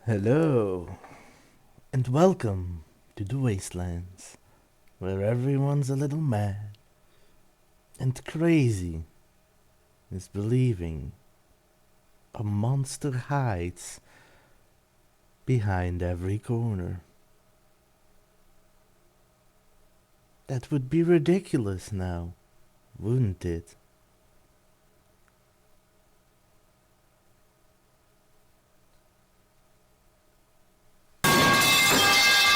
Hello, and welcome to the Wastelands, where everyone's a little mad and crazy is believing a monster hides behind every corner. That would be ridiculous now, wouldn't it?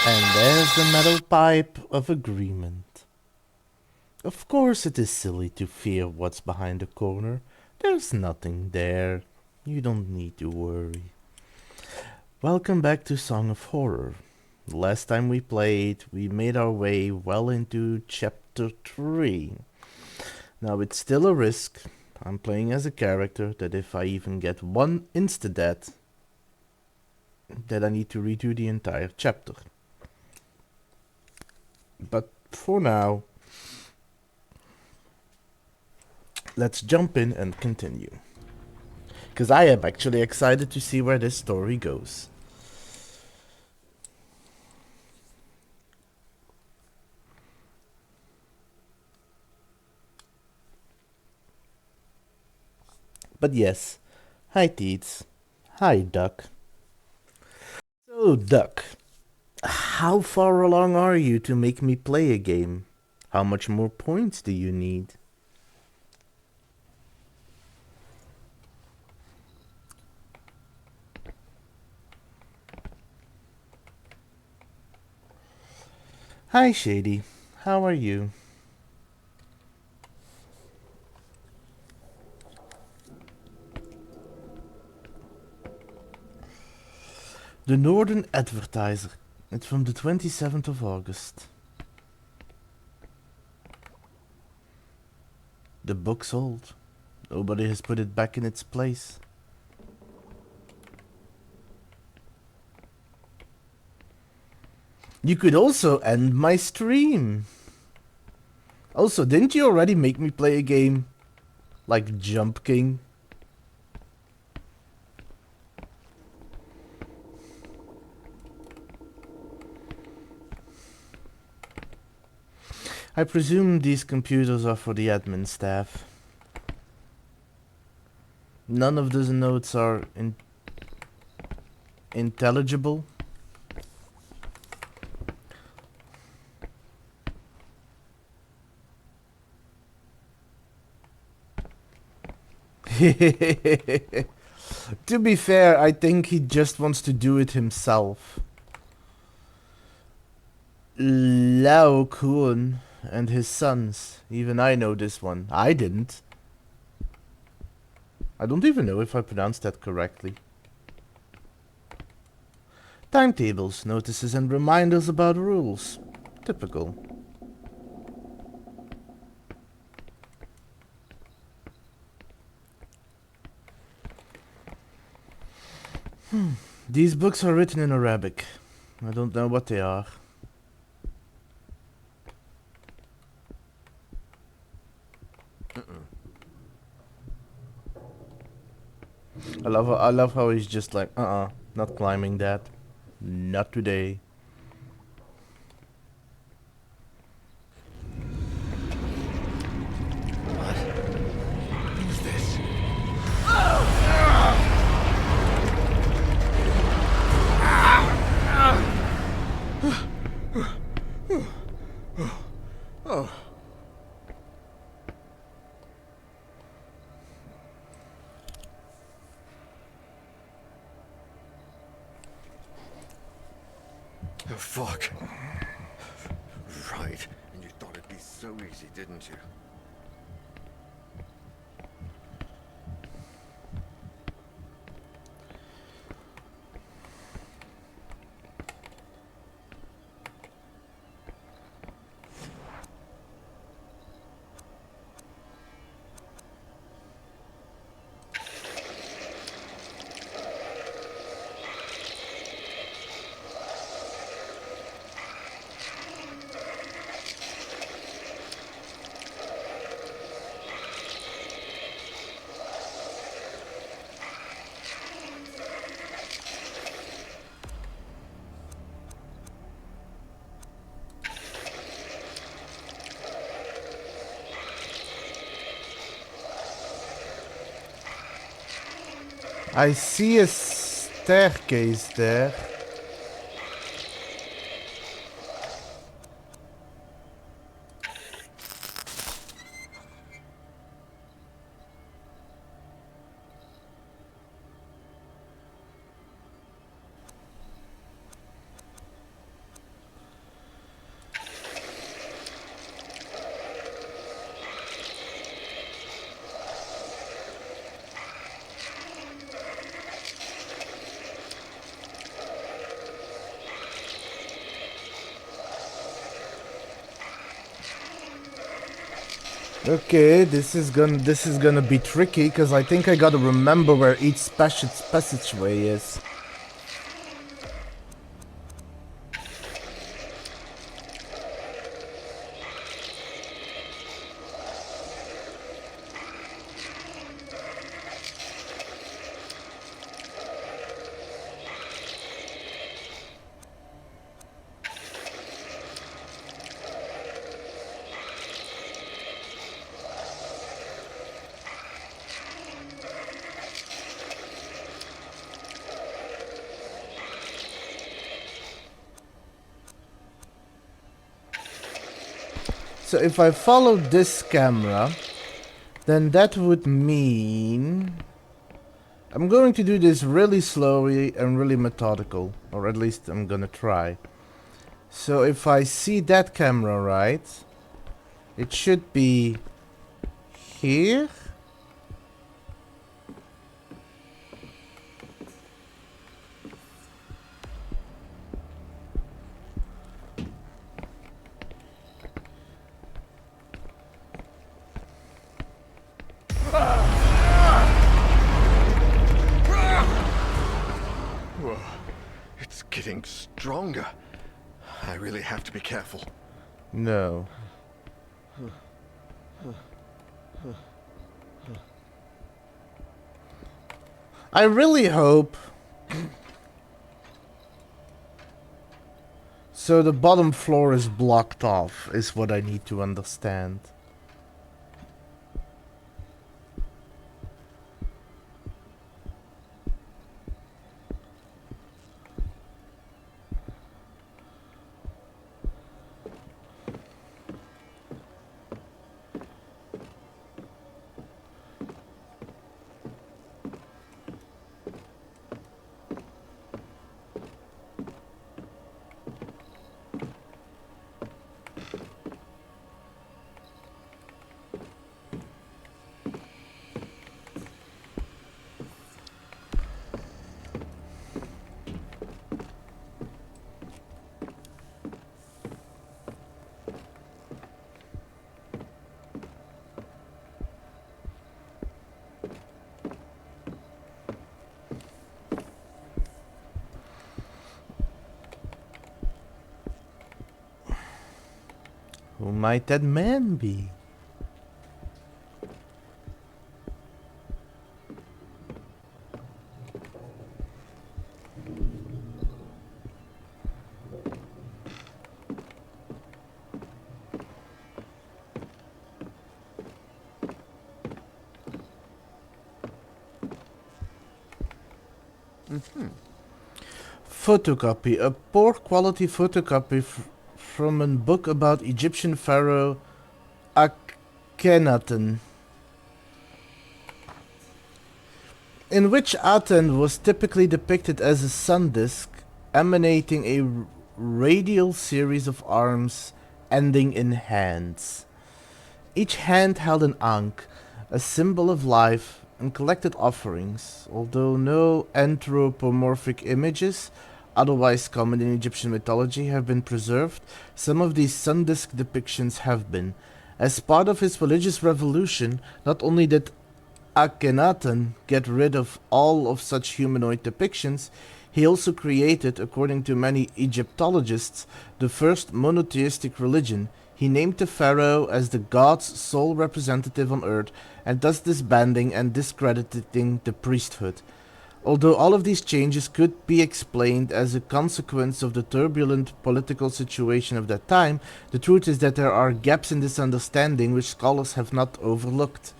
And there's the metal pipe of agreement. Of course it is silly to fear what's behind the corner. There's nothing there. You don't need to worry. Welcome back to Song of Horror. Last time we played, we made our way well into chapter 3. Now it's still a risk. I'm playing as a character that if I even get one insta-death, that I need to redo the entire chapter. But for now, let's jump in and continue. Because I am actually excited to see where this story goes. But yes, hi Teets. Hi Duck. So Duck, how far along are you to make me play a game? How much more points do you need? Hi Shady, how are you? The Northern Advertiser. It's from the 27th of August. The book's old. Nobody has put it back in its place. You could also end my stream. Also, didn't you already make me play a game? Like Jump King? I presume these computers are for the admin staff. None of those notes are intelligible. To be fair, I think he just wants to do it himself. Lao Kun and his sons. Even I know this one. I didn't. I don't even know if I pronounced that correctly. Timetables, notices and reminders about rules. Typical. These books are written in Arabic. I don't know what they are. I love how he's just like, not climbing that. Not today. Who's this? Oh. Oh, fuck. Right. And you thought it'd be so easy, didn't you? I see a staircase there. Okay, this is gonna be tricky because I think I gotta remember where each passageway is. So if I follow this camera, then that would mean I'm going to do this really slowly and really methodical, or at least I'm gonna try. So if I see that camera right, it should be here. Whoa, it's getting stronger. I really have to be careful. No. I really hope. So the bottom floor is blocked off, is what I need to understand. Who might that man be? Photocopy. A poor quality photocopy from a book about Egyptian pharaoh Akhenaten, in which Aten was typically depicted as a sun disk emanating a radial series of arms ending in hands. Each hand held an ankh, a symbol of life, and collected offerings. Although no anthropomorphic images, otherwise common in Egyptian mythology, have been preserved, some of these sun disk depictions have been. As part of his religious revolution, not only did Akhenaten get rid of all of such humanoid depictions, he also created, according to many Egyptologists, the first monotheistic religion. He named the pharaoh as the god's sole representative on earth, and thus disbanding and discrediting the priesthood. Although all of these changes could be explained as a consequence of the turbulent political situation of that time, the truth is that there are gaps in this understanding which scholars have not overlooked.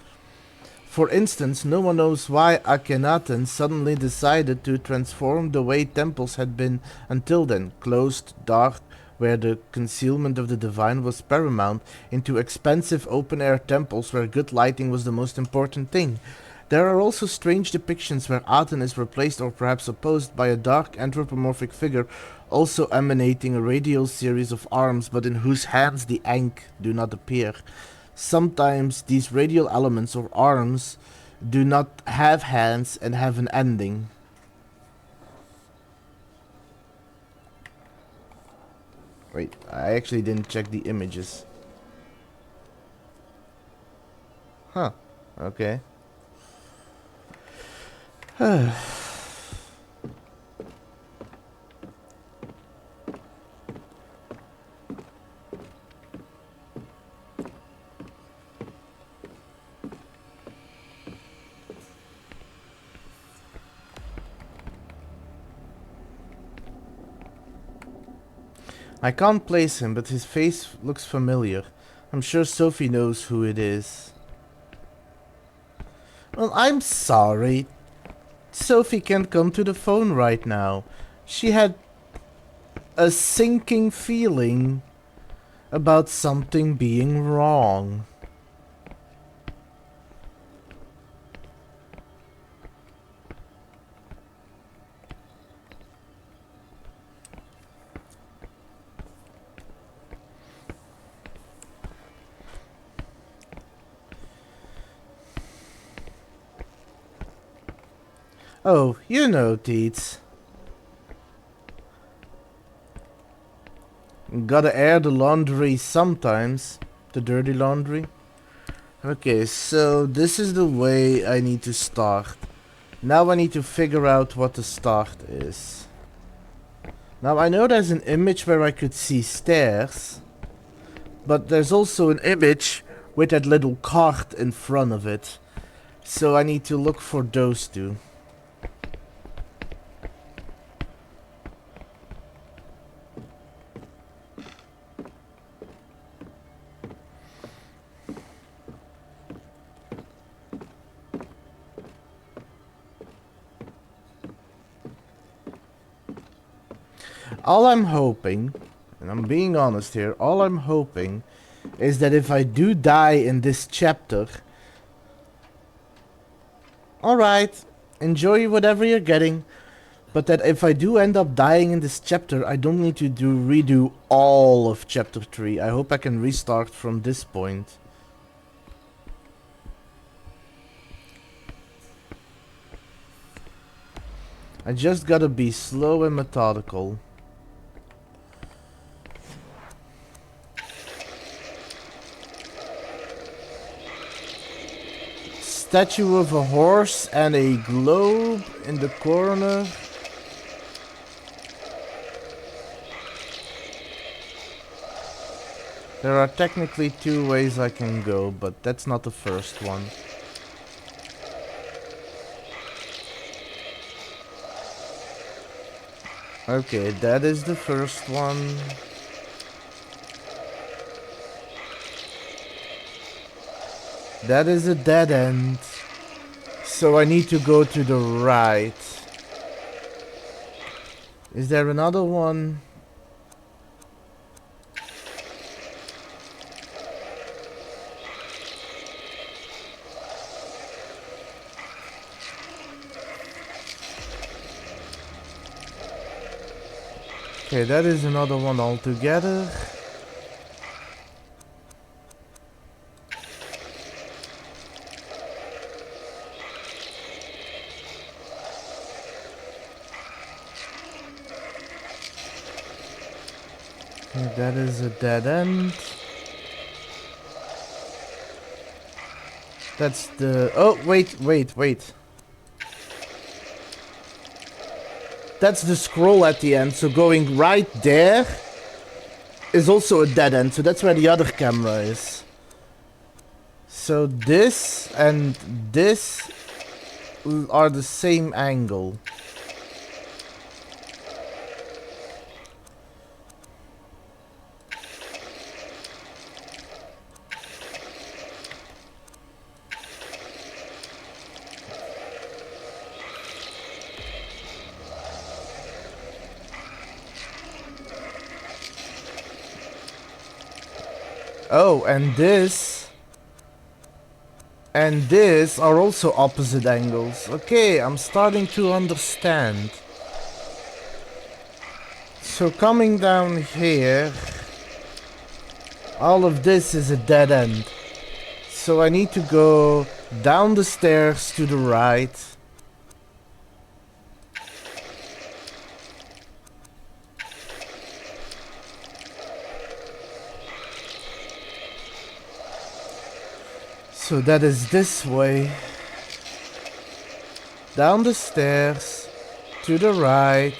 For instance, no one knows why Akhenaten suddenly decided to transform the way temples had been until then, closed, dark, where the concealment of the divine was paramount, into expensive open-air temples where good lighting was the most important thing. There are also strange depictions where Aten is replaced or perhaps opposed by a dark anthropomorphic figure, also emanating a radial series of arms, but in whose hands the Ankh do not appear. Sometimes these radial elements or arms do not have hands and have an ending. Wait, I actually didn't check the images. Huh, okay. I can't place him, but his face looks familiar. I'm sure Sophie knows who it is. Well, I'm sorry. Sophie can't come to the phone right now. She had a sinking feeling about something being wrong. Oh, you know, Teets. Gotta air the laundry sometimes. The dirty laundry. Okay, so this is the way I need to start. Now I need to figure out what the start is. Now I know there's an image where I could see stairs. But there's also an image with that little cart in front of it. So I need to look for those two. All I'm hoping, and I'm being honest here, all I'm hoping is that if I do die in this chapter, alright, enjoy whatever you're getting, but that if I do end up dying in this chapter, I don't need to redo all of chapter 3. I hope I can restart from this point. I just gotta be slow and methodical. Statue of a horse and a globe in the corner. There are technically 2 ways I can go, but that's not the first one. Okay, that is the first one. That is a dead end. So I need to go to the right. Is there another one? Okay, that is another one altogether. Okay, that is a dead end. That's the... Oh, wait. That's the scroll at the end, so going right there is also a dead end, so that's where the other camera is. So this and this are the same angle. Oh, and this and this are also opposite angles. Okay, I'm starting to understand. So coming down here, all of this is a dead end. So I need to go down the stairs to the right. So that is this way. Down the stairs to the right.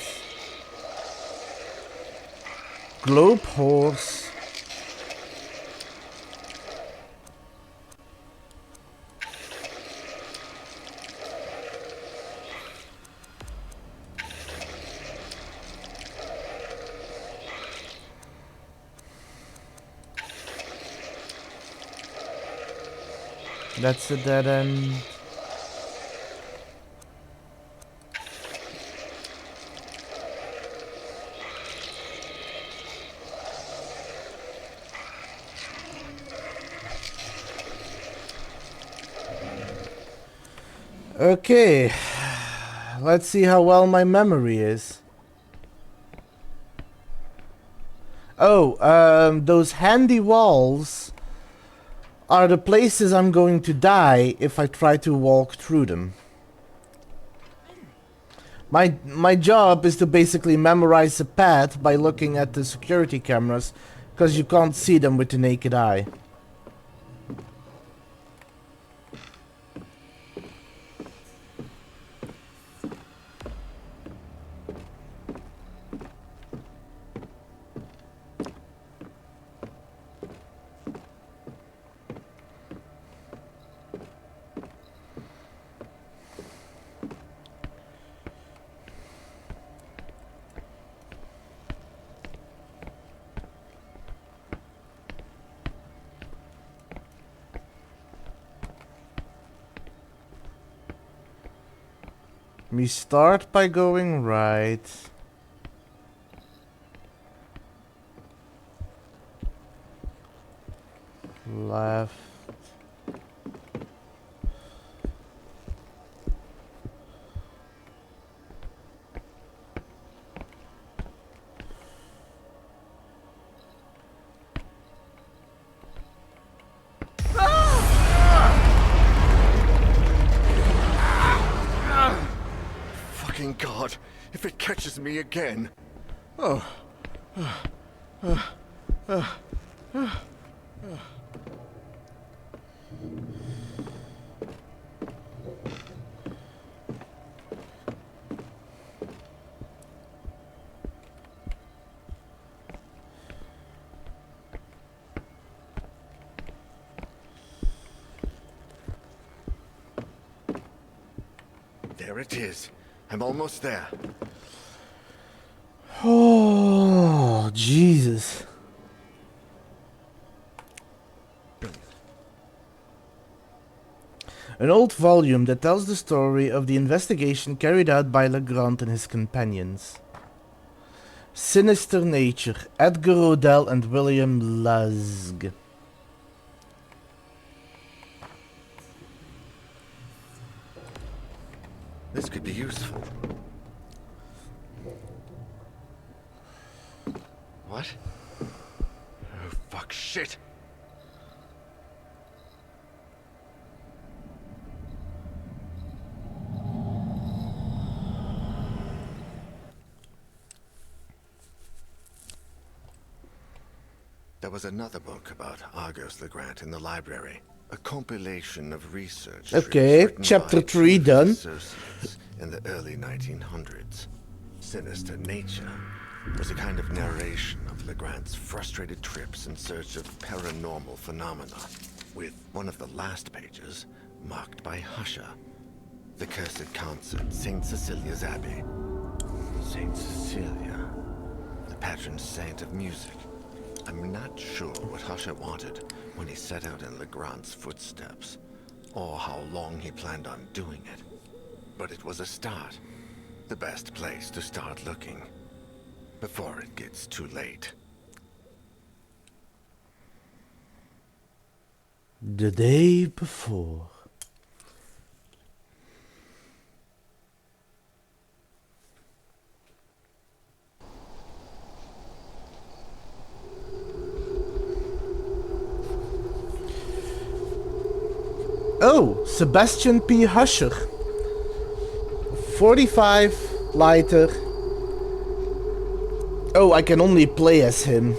Globe horse. That's a dead end. Okay, let's see how well my memory is. Oh, those handy walls are the places I'm going to die if I try to walk through them. My job is to basically memorize the path by looking at the security cameras, because you can't see them with the naked eye. We start by going right. Left. Fucking God, if it catches me again. There it is. I'm almost there. Oh, Jesus. An old volume that tells the story of the investigation carried out by Legrand and his companions. Sinister Nature, Edgar Odell and William Lazg. This could be useful. What? Oh, fuck, shit! There was another book about Argos Legrand in the library. A compilation of research. Okay, chapter 3 done. In the early 1900s. Sinister Nature was a kind of narration of Legrand's frustrated trips in search of paranormal phenomena, with one of the last pages marked by Husha, the cursed concert, St. Cecilia's Abbey. St. Cecilia, the patron saint of music. I'm not sure what Husha wanted when he set out in Legrand's footsteps, or how long he planned on doing it. But it was a start. The best place to start looking, before it gets too late. The day before. Oh, Sebastian P. Huscher. 45, lighter. Oh, I can only play as him.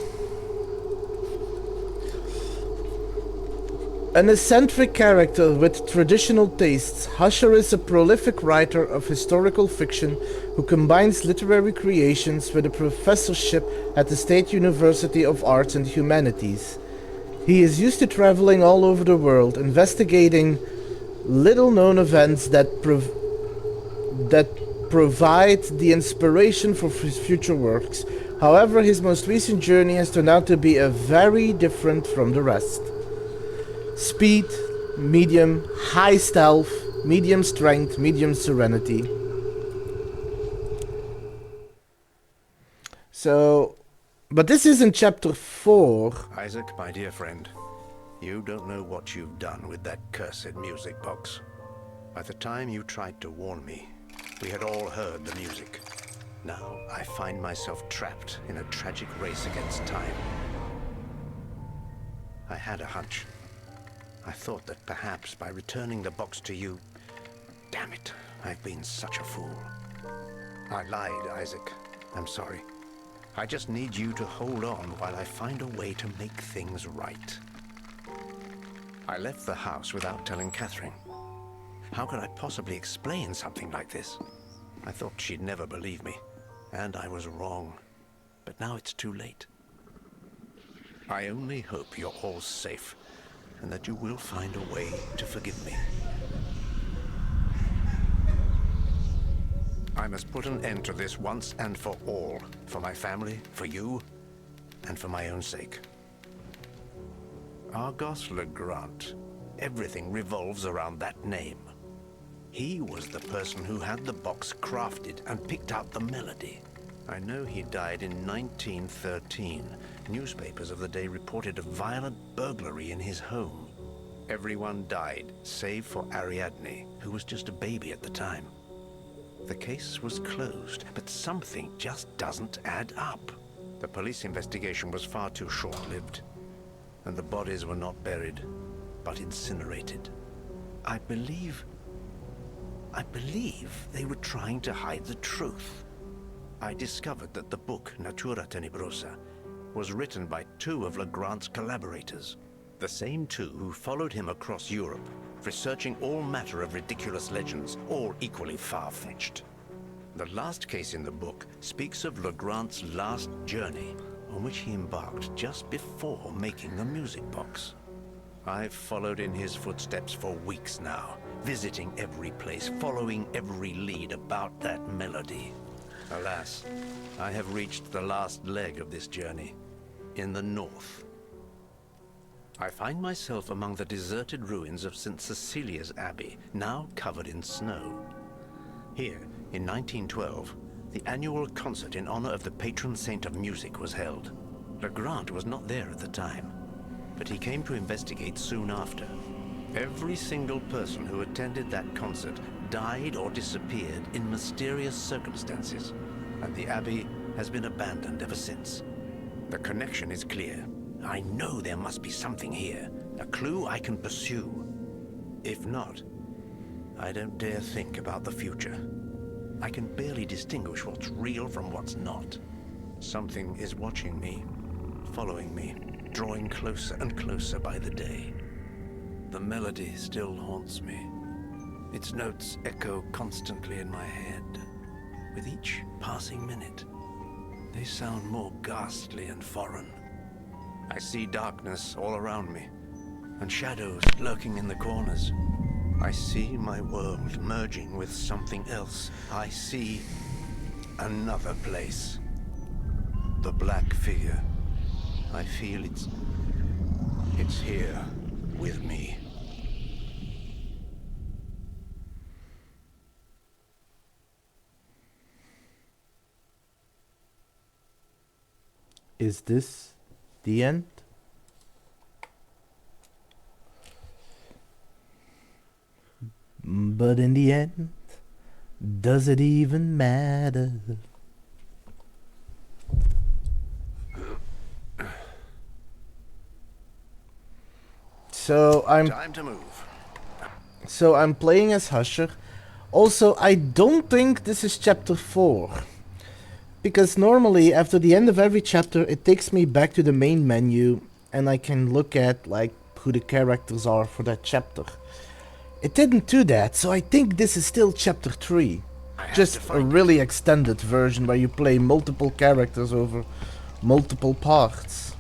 An eccentric character with traditional tastes, Huscher is a prolific writer of historical fiction who combines literary creations with a professorship at the State University of Arts and Humanities. He is used to traveling all over the world, investigating little-known events that provide the inspiration for his future works. However, his most recent journey has turned out to be very different from the rest. Speed, medium, high stealth, medium strength, medium serenity. So, but this isn't chapter 4. Isaac, my dear friend, you don't know what you've done with that cursed music box. By the time you tried to warn me, we had all heard the music. Now I find myself trapped in a tragic race against time. I had a hunch. I thought that perhaps by returning the box to you... Damn it, I've been such a fool. I lied, Isaac. I'm sorry. I just need you to hold on while I find a way to make things right. I left the house without telling Catherine. How could I possibly explain something like this? I thought she'd never believe me, and I was wrong. But now it's too late. I only hope you're all safe, and that you will find a way to forgive me. I must put an end to this once and for all, for my family, for you, and for my own sake. Argos Legrand. Everything revolves around that name. He was the person who had the box crafted and picked out the melody. I know he died in 1913. Newspapers of the day reported a violent burglary in his home. Everyone died, save for Ariadne, who was just a baby at the time. The case was closed, but something just doesn't add up. The police investigation was far too short-lived, and the bodies were not buried, but incinerated. I believe they were trying to hide the truth. I discovered that the book, Natura Tenebrosa, was written by two of Legrand's collaborators, the same two who followed him across Europe, researching all matter of ridiculous legends, all equally far-fetched. The last case in the book speaks of Legrand's last journey, on which he embarked just before making the music box. I've followed in his footsteps for weeks now, visiting every place, following every lead about that melody. Alas, I have reached the last leg of this journey, in the north. I find myself among the deserted ruins of St. Cecilia's Abbey, now covered in snow. Here, in 1912, the annual concert in honor of the patron saint of music was held. Legrand was not there at the time, but he came to investigate soon after. Every single person who attended that concert died or disappeared in mysterious circumstances, and the Abbey has been abandoned ever since. The connection is clear. I know there must be something here, a clue I can pursue. If not, I don't dare think about the future. I can barely distinguish what's real from what's not. Something is watching me, following me, drawing closer and closer by the day. The melody still haunts me. Its notes echo constantly in my head. With each passing minute, they sound more ghastly and foreign. I see darkness all around me, and shadows lurking in the corners. I see my world merging with something else. I see another place. The black figure. I feel it's here with me. Is this the end? But in the end, does it even matter? So Time to move. I'm playing as Husher. Also, I don't think this is chapter 4. Because normally, after the end of every chapter, it takes me back to the main menu and I can look at, like, who the characters are for that chapter. It didn't do that, so I think this is still chapter 3. Just a really extended version where you play multiple characters over multiple parts.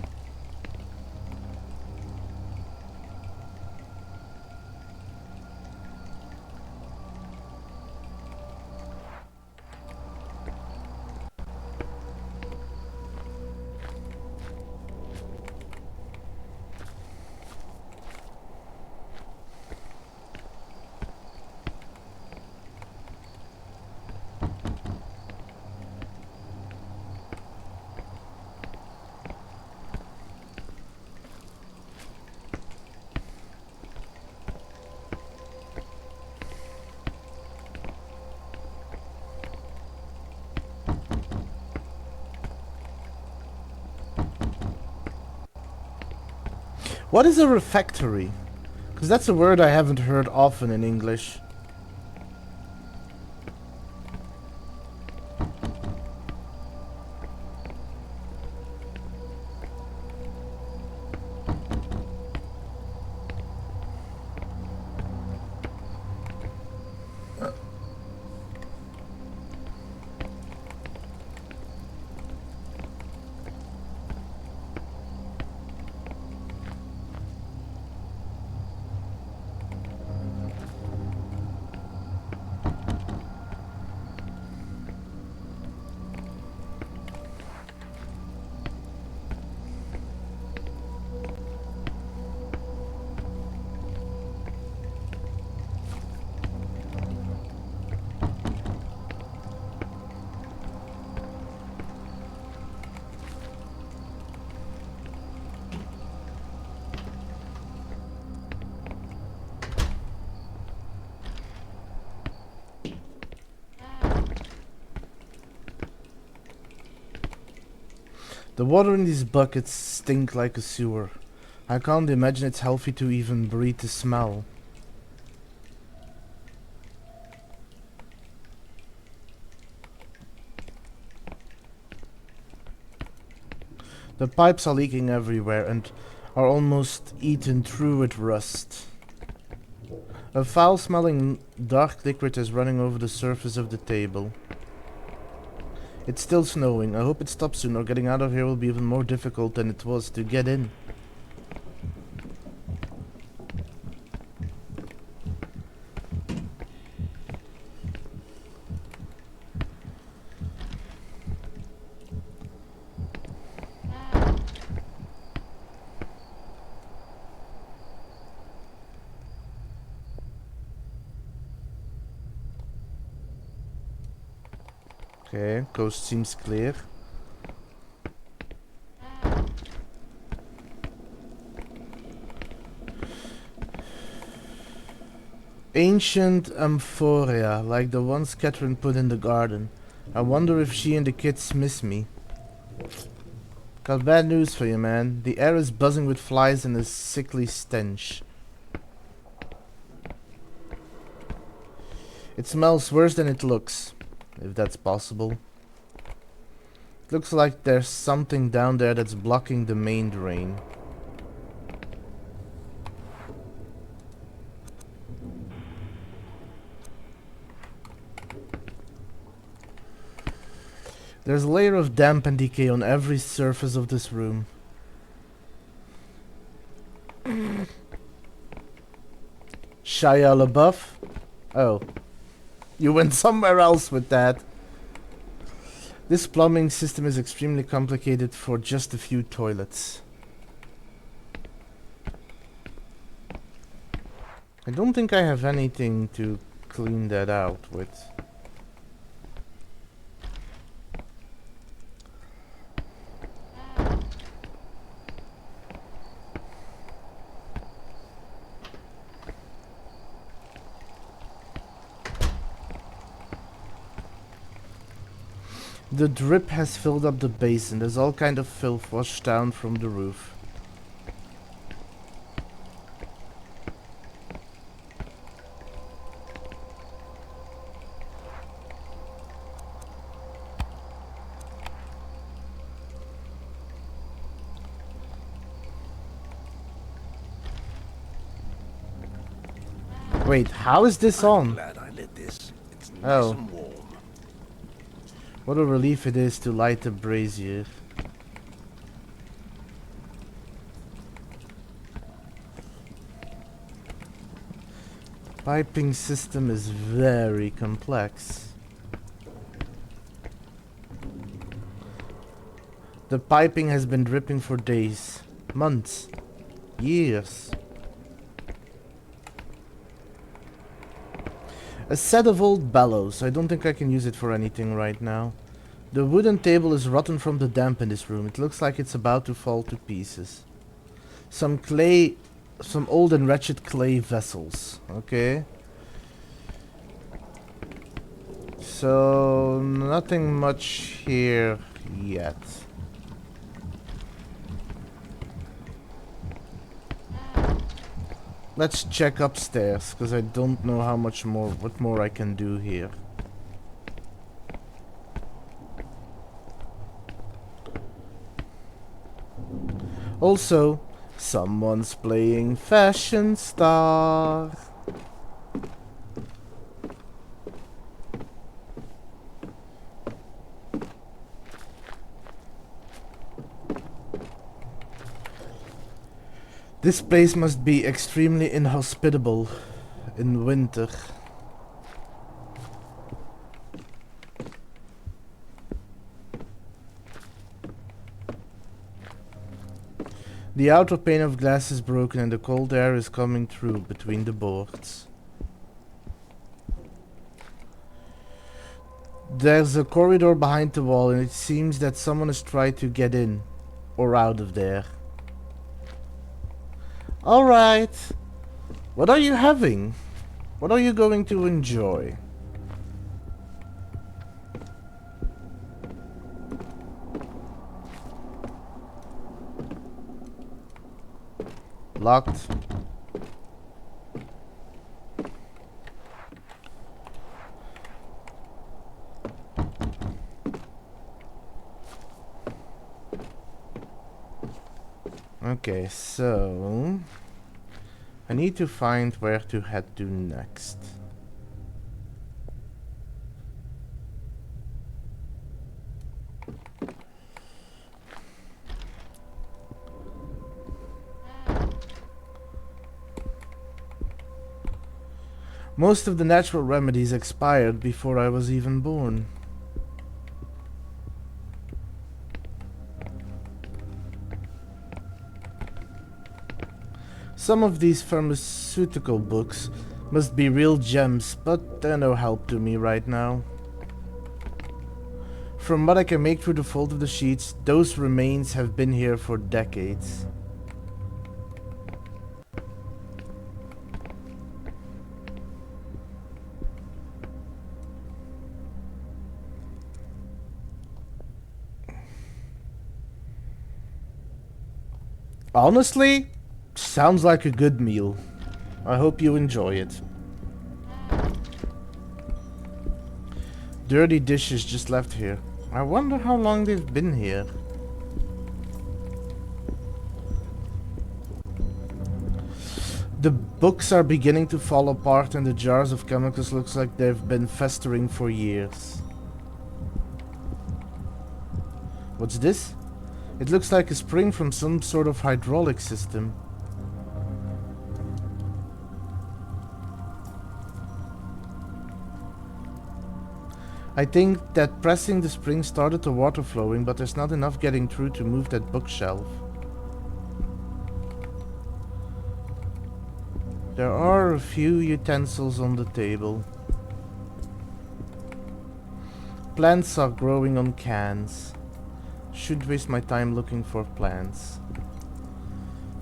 What is a refectory? Because that's a word I haven't heard often in English. The water in these buckets stink like a sewer. I can't imagine it's healthy to even breathe the smell. The pipes are leaking everywhere and are almost eaten through with rust. A foul-smelling dark liquid is running over the surface of the table. It's still snowing. I hope it stops soon, or getting out of here will be even more difficult than it was to get in. Okay, coast seems clear. Ancient amphoria, like the ones Catherine put in the garden. I wonder if she and the kids miss me. Got bad news for you, man. The air is buzzing with flies and a sickly stench. It smells worse than it looks, if that's possible. Looks like there's something down there that's blocking the main drain. There's a layer of damp and decay on every surface of this room. Shia LaBeouf? Oh. You went somewhere else with that. This plumbing system is extremely complicated for just a few toilets. I don't think I have anything to clean that out with. The drip has filled up the basin. There's all kind of filth washed down from the roof. Wait, how is this I'm on? glad I lit this. It's nice Oh. and warm. What a relief it is to light a brazier. Piping system is very complex. The piping has been dripping for days, months, years. A set of old bellows. I don't think I can use it for anything right now. The wooden table is rotten from the damp in this room. It looks like it's about to fall to pieces. Some old and wretched clay vessels. Okay. So, nothing much here yet. Let's check upstairs, because I don't know what more I can do here. Also, someone's playing Fashion Star. This place must be extremely inhospitable in winter. The outer pane of glass is broken and the cold air is coming through between the boards. There's a corridor behind the wall and it seems that someone has tried to get in or out of there. Alright. What are you having? What are you going to enjoy? Locked. Okay, so I need to find where to head to next. Most of the natural remedies expired before I was even born. Some of these pharmaceutical books must be real gems, but they're no help to me right now. From what I can make through the fold of the sheets, those remains have been here for decades. Honestly, sounds like a good meal. I hope you enjoy it. Dirty dishes just left here. I wonder how long they've been here. The books are beginning to fall apart and the jars of chemicals looks like they've been festering for years. What's this? It looks like a spring from some sort of hydraulic system. I think that pressing the spring started the water flowing, but there's not enough getting through to move that bookshelf. There are a few utensils on the table. Plants are growing on cans. Should waste my time looking for plants.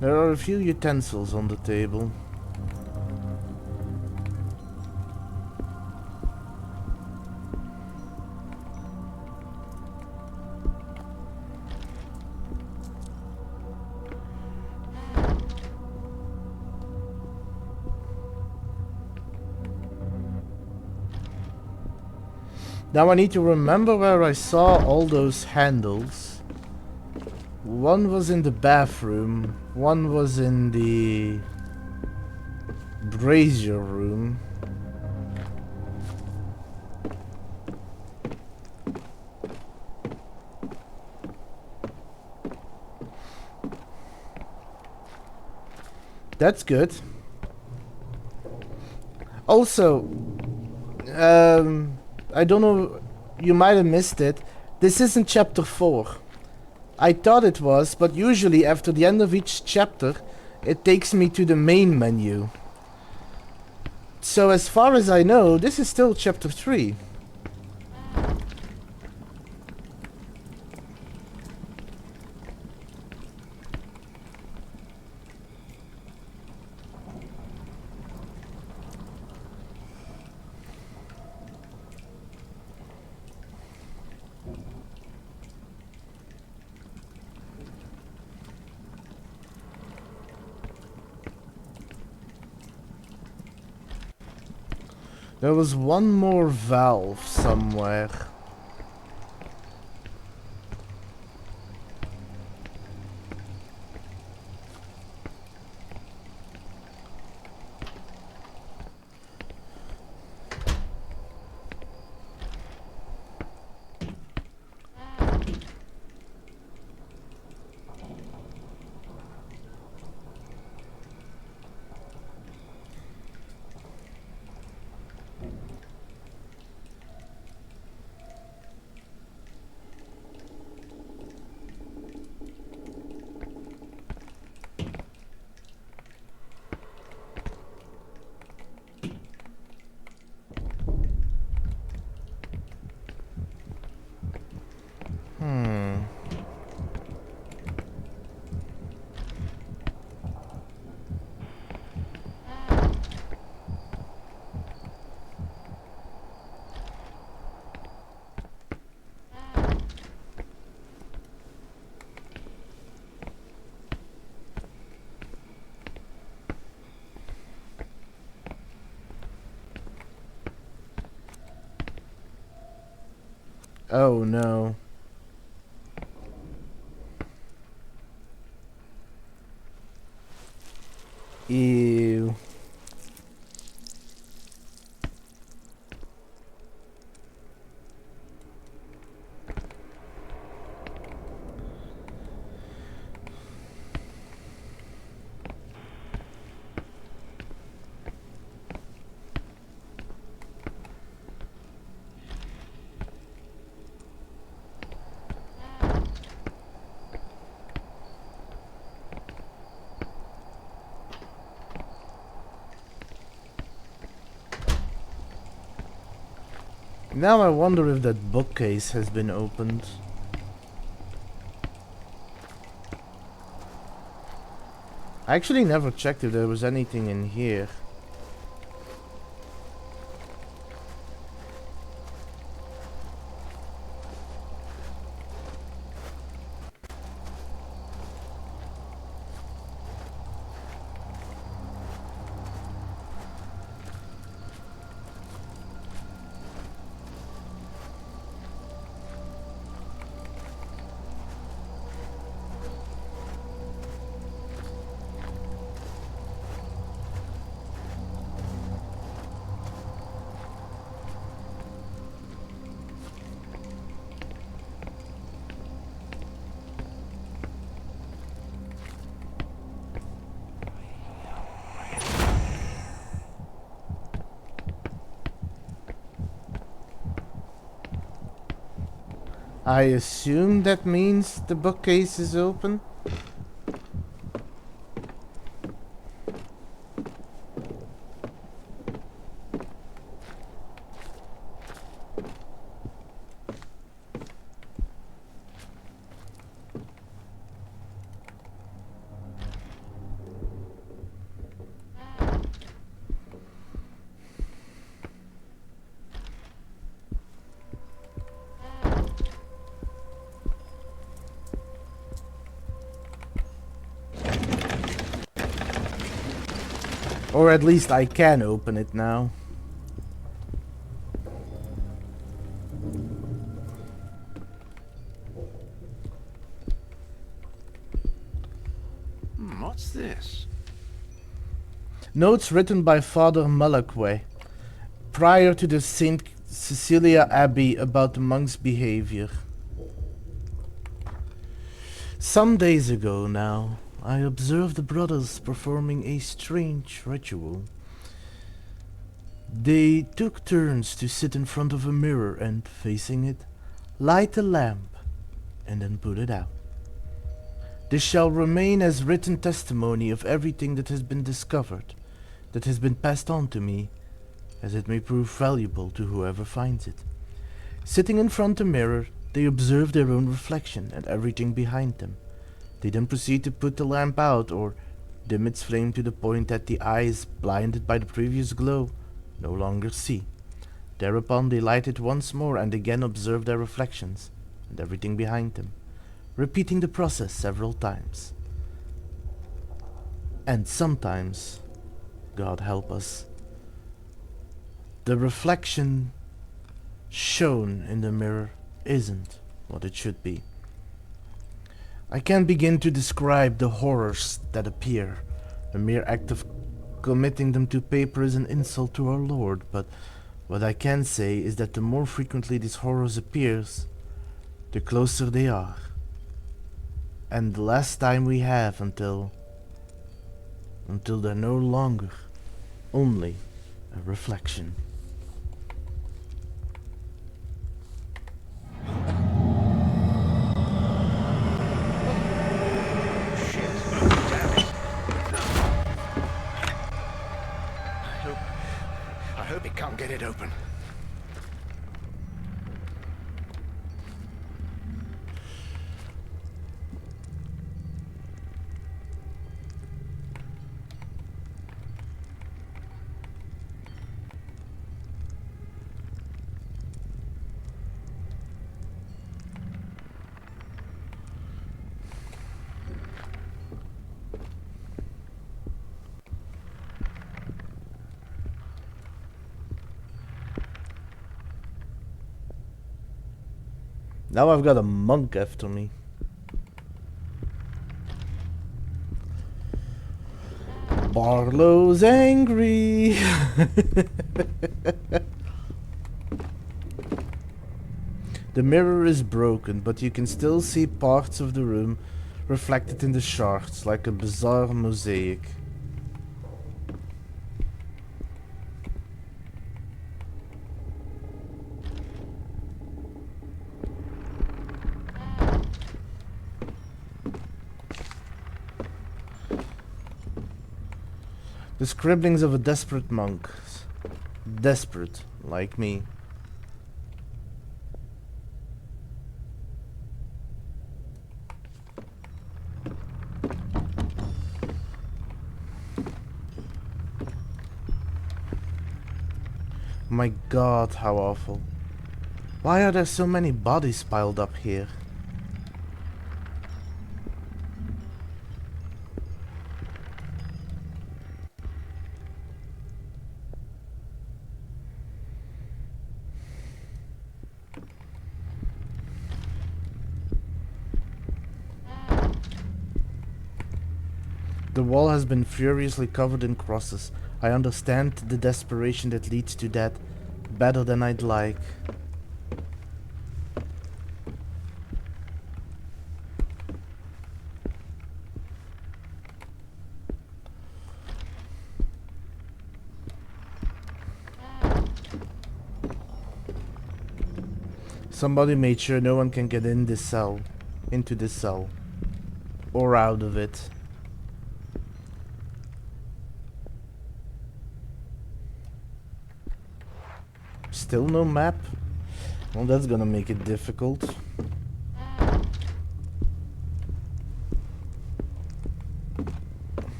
There are a few utensils on the table. Now I need to remember where I saw all those handles. One was in the bathroom, one was in the brazier room. That's good. Also, I don't know, you might have missed it. This isn't chapter 4. I thought it was, but usually after the end of each chapter, it takes me to the main menu. So as far as I know, this is still chapter 3. There was one more valve somewhere. Oh no. Ew. Now I wonder if that bookcase has been opened. I actually never checked if there was anything in here. I assume that means the bookcase is open. Or at least I can open it now. What's this? Notes written by Father Malakwe prior to the St. Cecilia Abbey about the monk's behavior. Some days ago now, I observed the brothers performing a strange ritual. They took turns to sit in front of a mirror and, facing it, light a lamp and then put it out. This shall remain as written testimony of everything that has been discovered, that has been passed on to me, as it may prove valuable to whoever finds it. Sitting in front of the mirror, they observe their own reflection and everything behind them. They then proceed to put the lamp out or dim its flame to the point that the eyes, blinded by the previous glow, no longer see. Thereupon they light it once more and again observe their reflections and everything behind them, repeating the process several times. And sometimes, God help us, the reflection shown in the mirror isn't what it should be. I can't begin to describe the horrors that appear. The mere act of committing them to paper is an insult to our Lord, but what I can say is that the more frequently these horrors appears, the closer they are. And the less time we have until they're no longer only a reflection. I hope it can't get it open. Now I've got a monk after me. Barlow's angry. The mirror is broken, but you can still see parts of the room reflected in the shards like a bizarre mosaic. The scribblings of a desperate monk. Desperate, like me. My God, how awful. Why are there so many bodies piled up here? The wall has been furiously covered in crosses. I understand the desperation that leads to that better than I'd like. Somebody made sure no one can get in this cell, into this cell, or out of it. Still no map? Well, that's gonna make it difficult.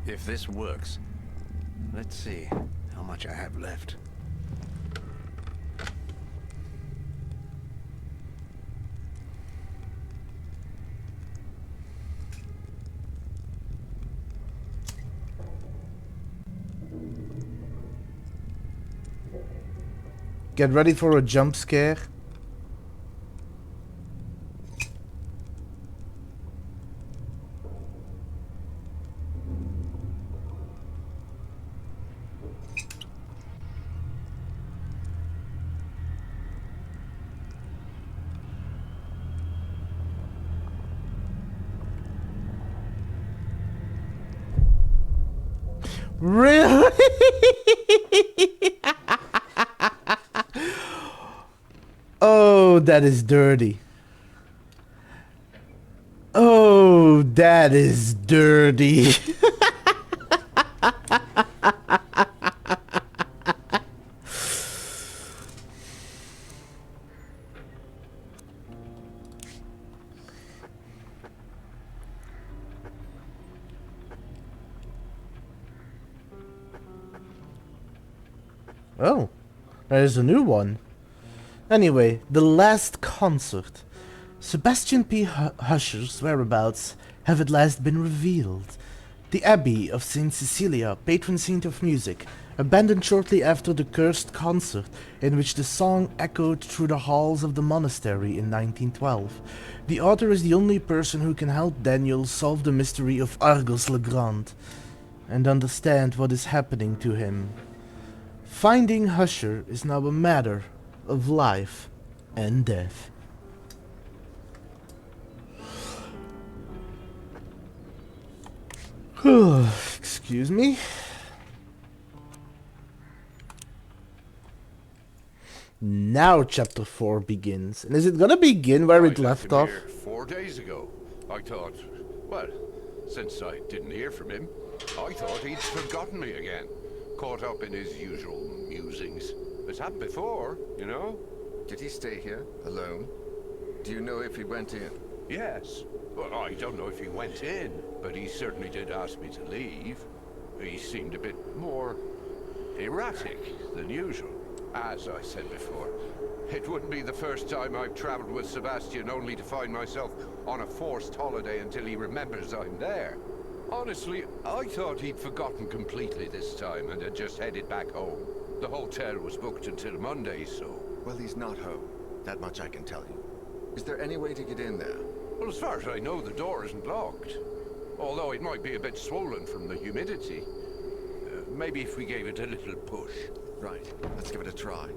If this works, let's see how much I have left. Get ready for a jump scare. Really? Oh, that is dirty. Oh, that is dirty. Oh, there's a new one. Anyway, the last concert. Sebastian P. Huscher's whereabouts have at last been revealed. The Abbey of St. Cecilia, patron saint of music, abandoned shortly after the cursed concert in which the song echoed through the halls of the monastery in 1912. The author is the only person who can help Daniel solve the mystery of Argos Legrand and understand what is happening to him. Finding Huscher is now a matter of life and death. Excuse me. Now chapter 4 begins. And is it gonna begin where it left off? 4 days ago. I thought, well, since I didn't hear from him, I thought he'd forgotten me again. Caught up in his usual musings. It's happened before, you know? Did he stay here, alone? Do you know if he went in? Yes. Well, I don't know if he went in, but he certainly did ask me to leave. He seemed a bit more erratic than usual. As I said before, it wouldn't be the first time I've traveled with Sebastian only to find myself on a forced holiday until he remembers I'm there. Honestly, I thought he'd forgotten completely this time and had just headed back home. The hotel was booked until Monday, so... Well, he's not home. That much I can tell you. Is there any way to get in there? Well, as far as I know, the door isn't locked. Although it might be a bit swollen from the humidity. Maybe if we gave it a little push. Right, let's give it a try.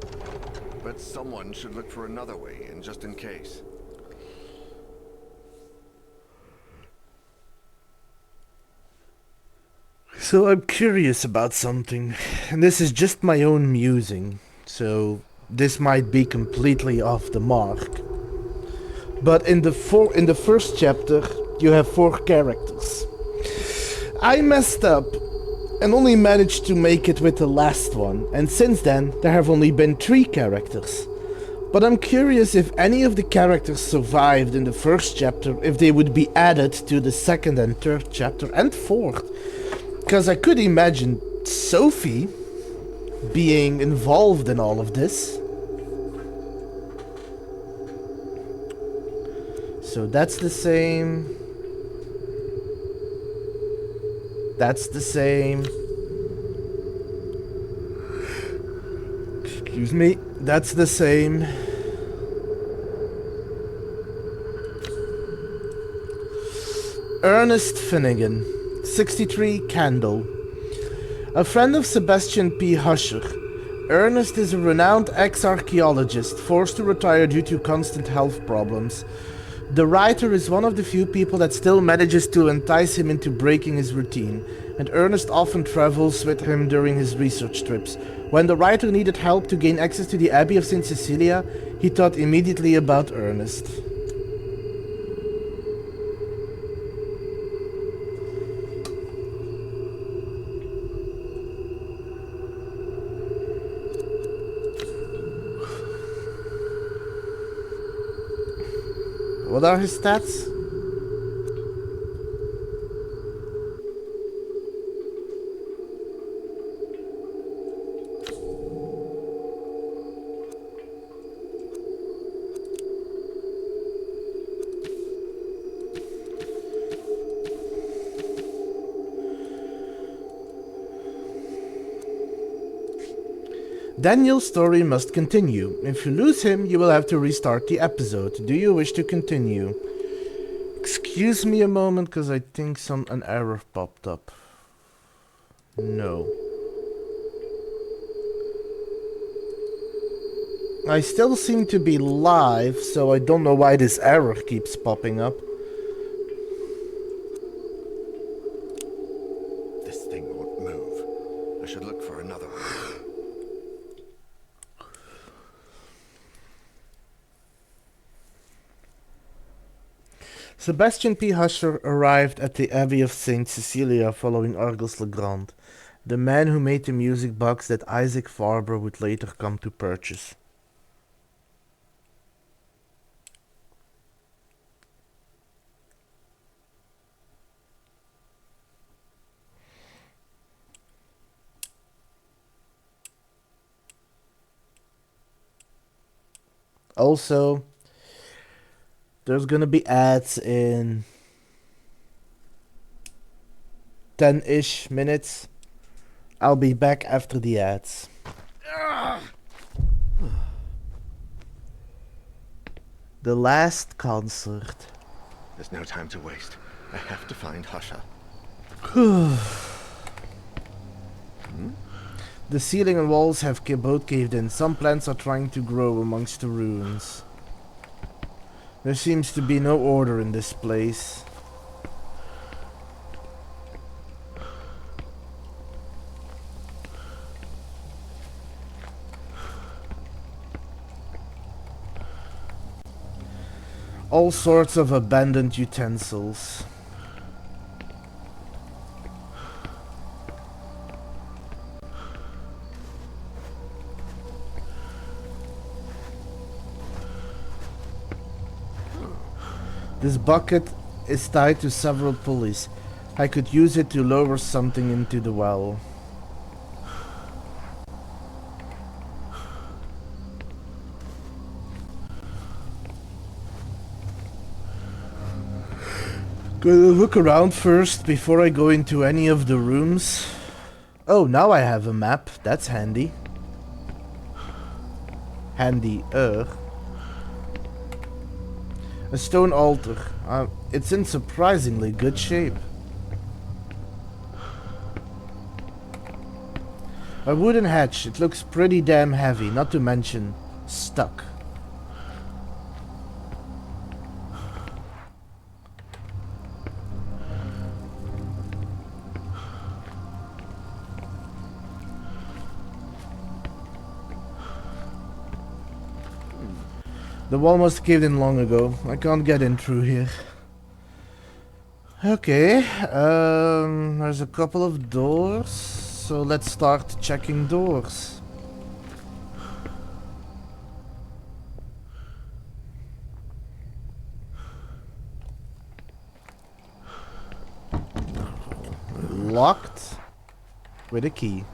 But someone should look for another way in, just in case. So I'm curious about something, and this is just my own musing, so this might be completely off the mark. But in the first chapter, you have 4 characters. I messed up and only managed to make it with the last one, and since then there have only been 3 characters. But I'm curious if any of the characters survived in the first chapter, if they would be added to the second and third chapter and 4th. Because I could imagine Sophie being involved in all of this. So that's the same. That's the same. Excuse me. That's the same. Ernest Finnegan, 63, Candle. A friend of Sebastian P. Huscher, Ernest is a renowned ex-archaeologist forced to retire due to constant health problems. The writer is one of the few people that still manages to entice him into breaking his routine, and Ernest often travels with him during his research trips. When the writer needed help to gain access to the Abbey of St. Cecilia, he thought immediately about Ernest. What are his stats? Daniel's story must continue. If you lose him, you will have to restart the episode. Do you wish to continue? Excuse me a moment, because I think an error popped up. No. I still seem to be live, so I don't know why this error keeps popping up. This thing won't move. Sebastian P. Husher arrived at the Abbey of St. Cecilia following Argos Legrand, the man who made the music box that Isaac Farber would later come to purchase. Also, there's gonna be ads in 10-ish minutes. I'll be back after the ads. The last concert. There's no time to waste. I have to find Husher. The ceiling and walls have both caved in. Some plants are trying to grow amongst the ruins. There seems to be no order in this place. All sorts of abandoned utensils. This bucket is tied to several pulleys. I could use it to lower something into the well. Gonna look around first before I go into any of the rooms. Oh, now I have a map. That's handy. Handy-er. A stone altar. It's in surprisingly good shape. A wooden hatch. It looks pretty damn heavy, not to mention stuck. The wall must have caved in long ago. I can't get in through here. Okay, there's a couple of doors, so let's start checking doors. Locked with a key.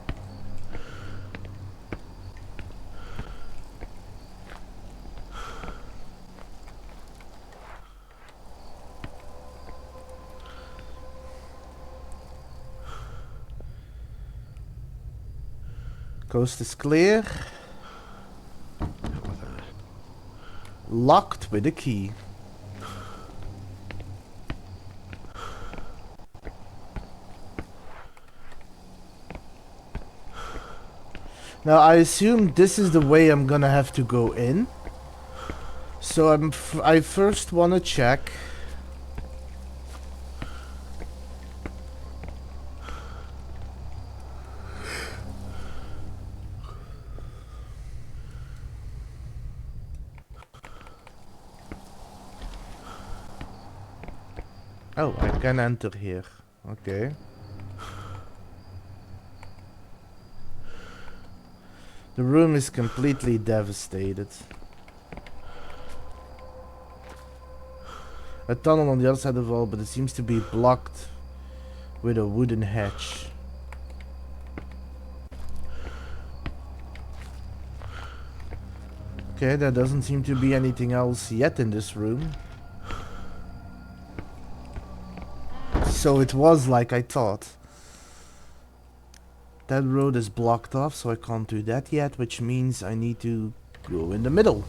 Coast is clear. Locked with a key. Now I assume this is the way I'm gonna have to go in. So I first wanna check. Oh, I can enter here. Okay. The room is completely devastated. A tunnel on the other side of the wall, but it seems to be blocked with a wooden hatch. Okay, there doesn't seem to be anything else yet in this room. So it was like I thought. That road is blocked off, so I can't do that yet, which means I need to go in the middle.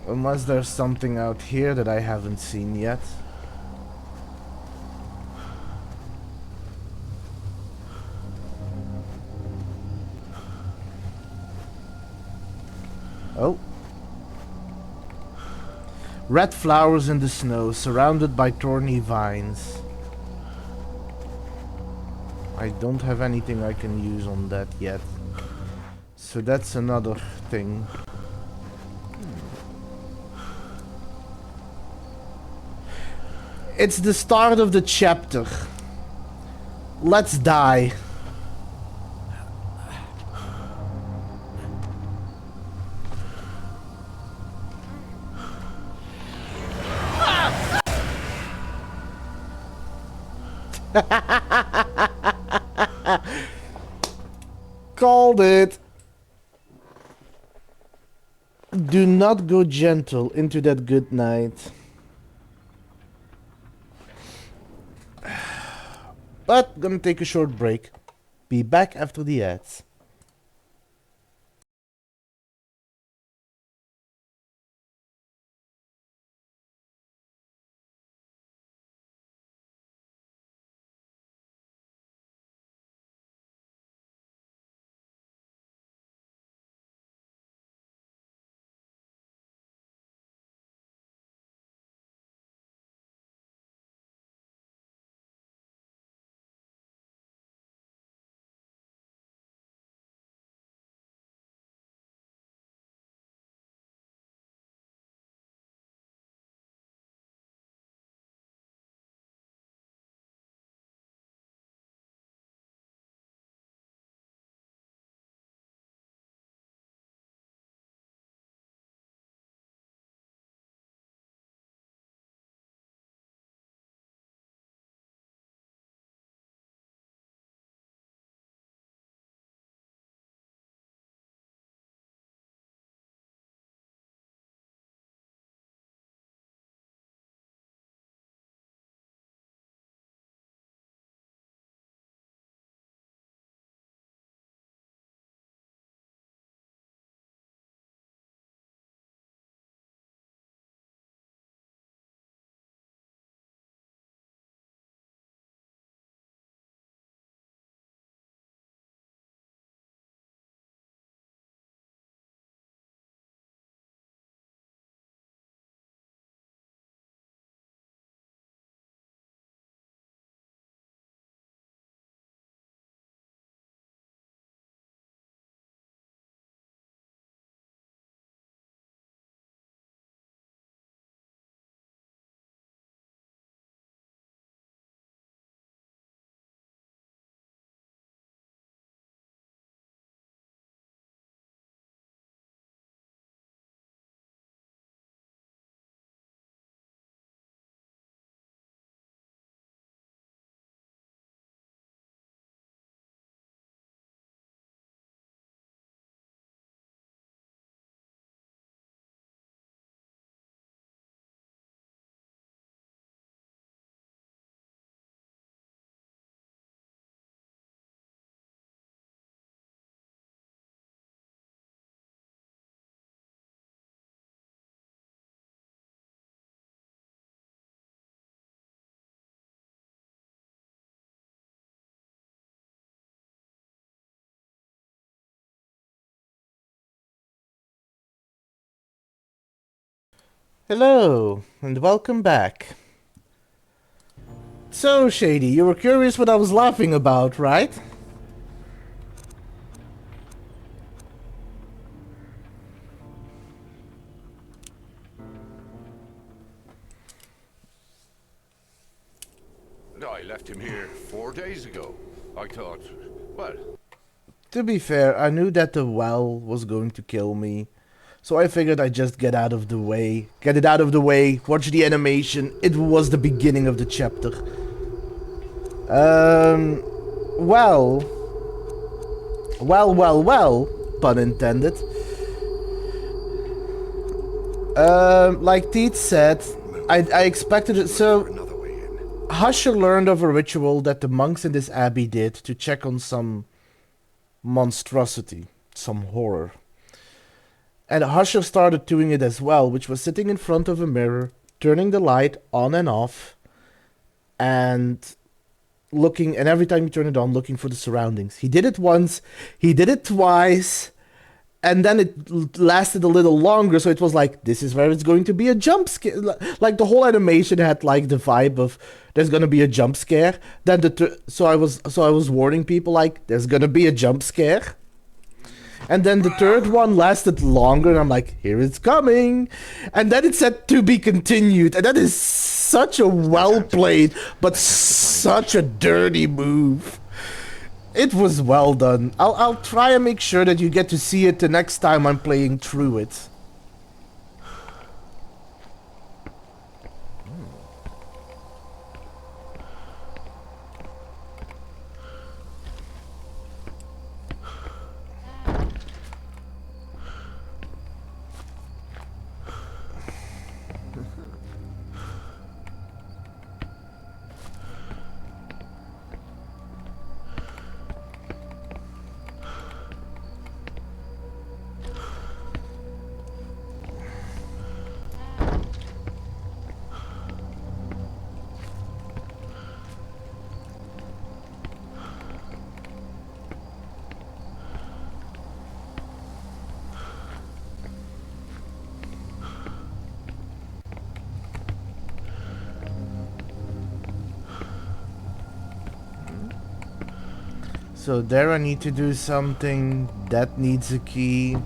Unless there's something out here that I haven't seen yet. Oh. Red flowers in the snow, surrounded by thorny vines. I don't have anything I can use on that yet. So that's another thing. It's the start of the chapter. Let's die. Called it. Do not go gentle into that good night. But gonna take a short break. Be back after the ads. Hello, and welcome back. So, Shady, you were curious what I was laughing about, right? I left him here 4 days ago. I thought, well... To be fair, I knew that the well was going to kill me. So I figured I'd just get out of the way. Get it out of the way, watch the animation. It was the beginning of the chapter. Well, pun intended. Like Teet said, I expected it, so... Another way in. Husher learned of a ritual that the monks in this abbey did to check on some monstrosity, some horror. And Husher started doing it as well, which was sitting in front of a mirror, turning the light on and off, and looking, and every time you turn it on, looking for the surroundings. He did it once, he did it twice, and then it lasted a little longer, so it was like, this is where it's going to be a jump scare. Like, the whole animation had, like, the vibe of, there's gonna be a jump scare. Then so I was warning people, like, there's gonna be a jump scare. And then the third one lasted longer, and I'm like, here it's coming. And then it said to be continued. And that is such a well-played, but such a dirty move. It was well done. I'll try and make sure that you get to see it the next time I'm playing through it. So there I need to do something. That needs a key.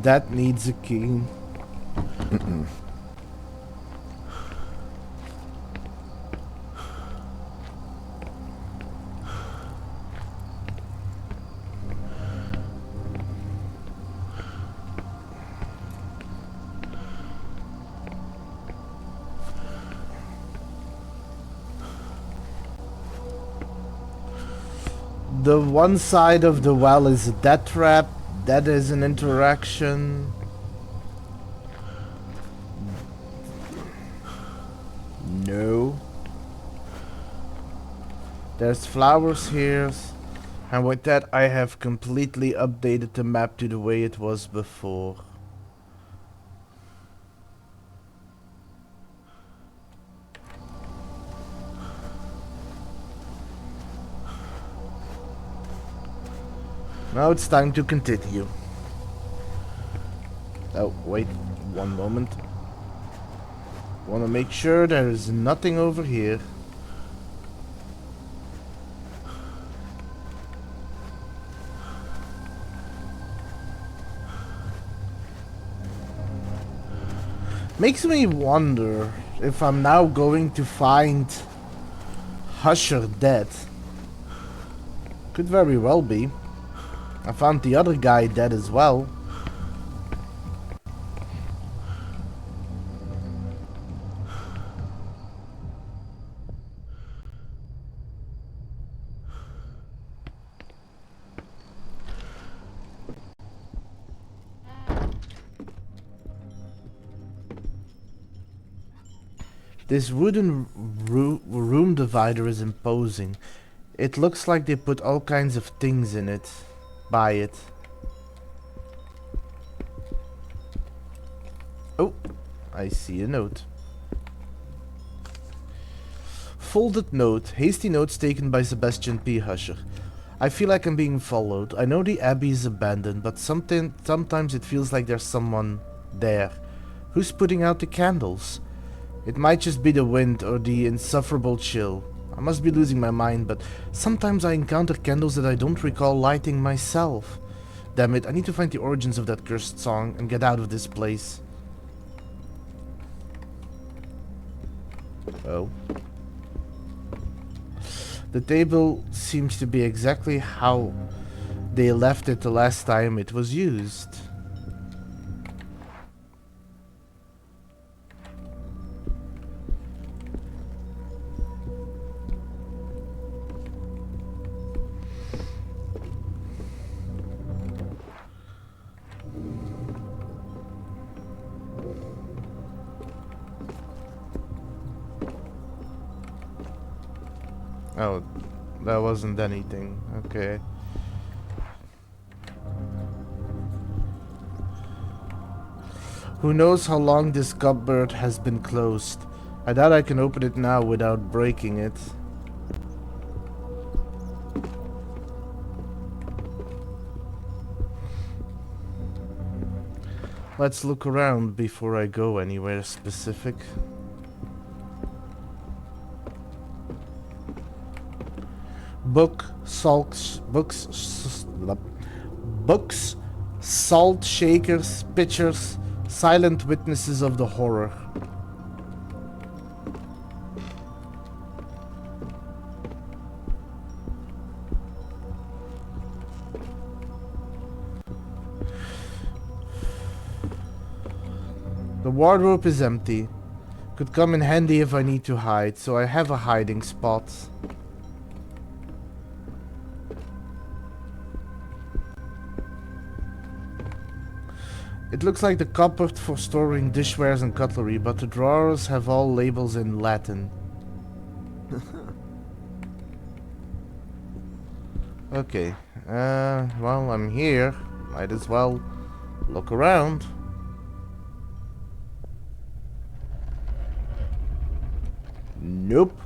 That needs a key. The one side of the well is a death trap. That is an interaction. No. There's flowers here. And with that I have completely updated the map to the way it was before. Now it's time to continue. Oh, wait, one moment. Want to make sure there is nothing over here. Makes me wonder if I'm now going to find Husher dead. Could very well be. I found the other guy dead as well. This wooden room divider is imposing. It looks like they put all kinds of things in it. By it. Oh, I see a note. Folded note. Hasty notes taken by Sebastian P. Husher. I feel like I'm being followed. I know the abbey is abandoned, but sometimes it feels like there's someone there. Who's putting out the candles? It might just be the wind or the insufferable chill. I must be losing my mind, but sometimes I encounter candles that I don't recall lighting myself. Damn it, I need to find the origins of that cursed song and get out of this place. Oh. The table seems to be exactly how they left it the last time it was used. Oh, that wasn't anything. Okay. Who knows how long this cupboard has been closed? I doubt I can open it now without breaking it. Let's look around before I go anywhere specific. Books, salt shakers, pictures, silent witnesses of the horror. The wardrobe is empty. Could come in handy if I need to hide, so I have a hiding spot. It looks like the cupboard for storing dishwares and cutlery, but the drawers have all labels in Latin. Okay, well, I'm here. Might as well look around. Nope.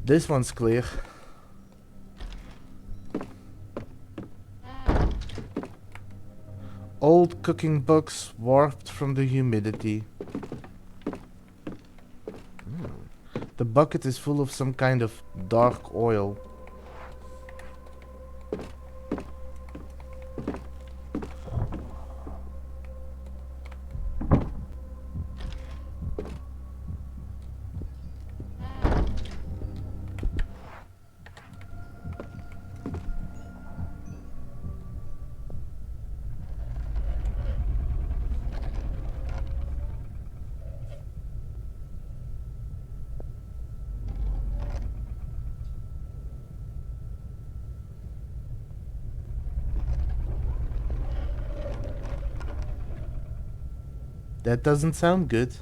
This one's clear. Old cooking books warped from the humidity. The bucket is full of some kind of dark oil. That doesn't sound good.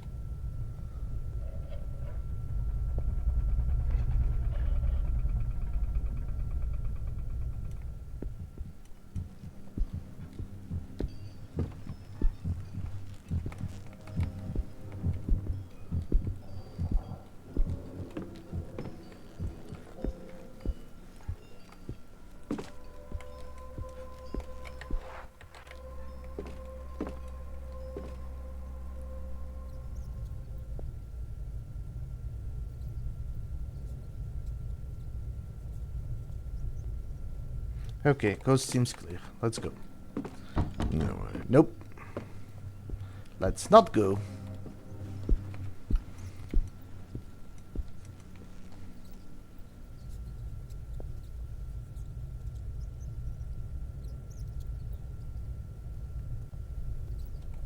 Okay, coast seems clear. Let's go. No way. Nope. Let's not go.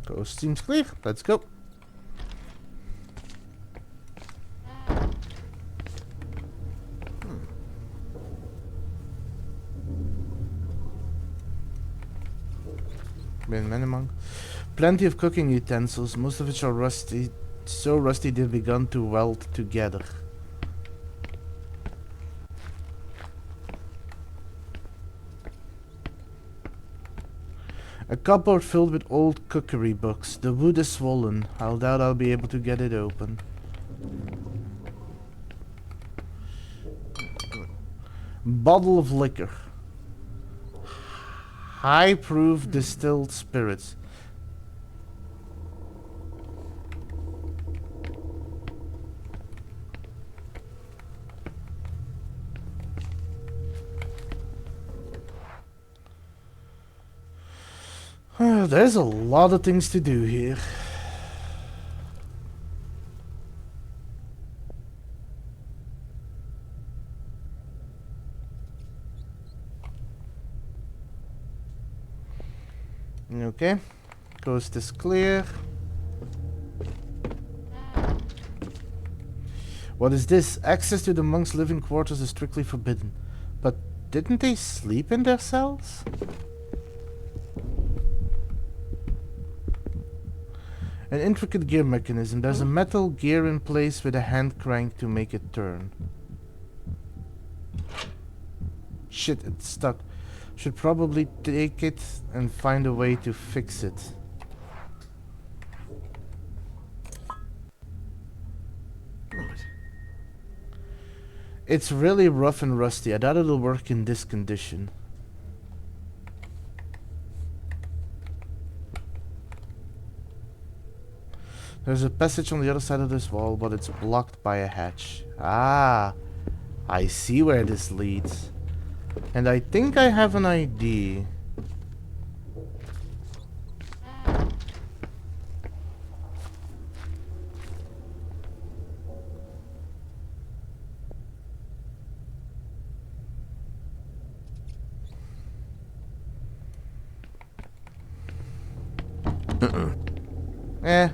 Coast seems clear. Let's go. Minimum. Plenty of cooking utensils, most of which are rusty, so rusty they've begun to weld together. A cupboard filled with old cookery books. The wood is swollen. I doubt I'll be able to get it open. Bottle of liquor. High proof distilled spirits. There's a lot of things to do here. Okay, coast is clear. What is this? Access to the monks' living quarters is strictly forbidden. But didn't they sleep in their cells? An intricate gear mechanism. There's a metal gear in place with a hand crank to make it turn. Shit, it's stuck. Should probably take it and find a way to fix it. Right. It's really rough and rusty. I doubt it'll work in this condition. There's a passage on the other side of this wall, but it's blocked by a hatch. Ah, I see where this leads. And I think I have an idea.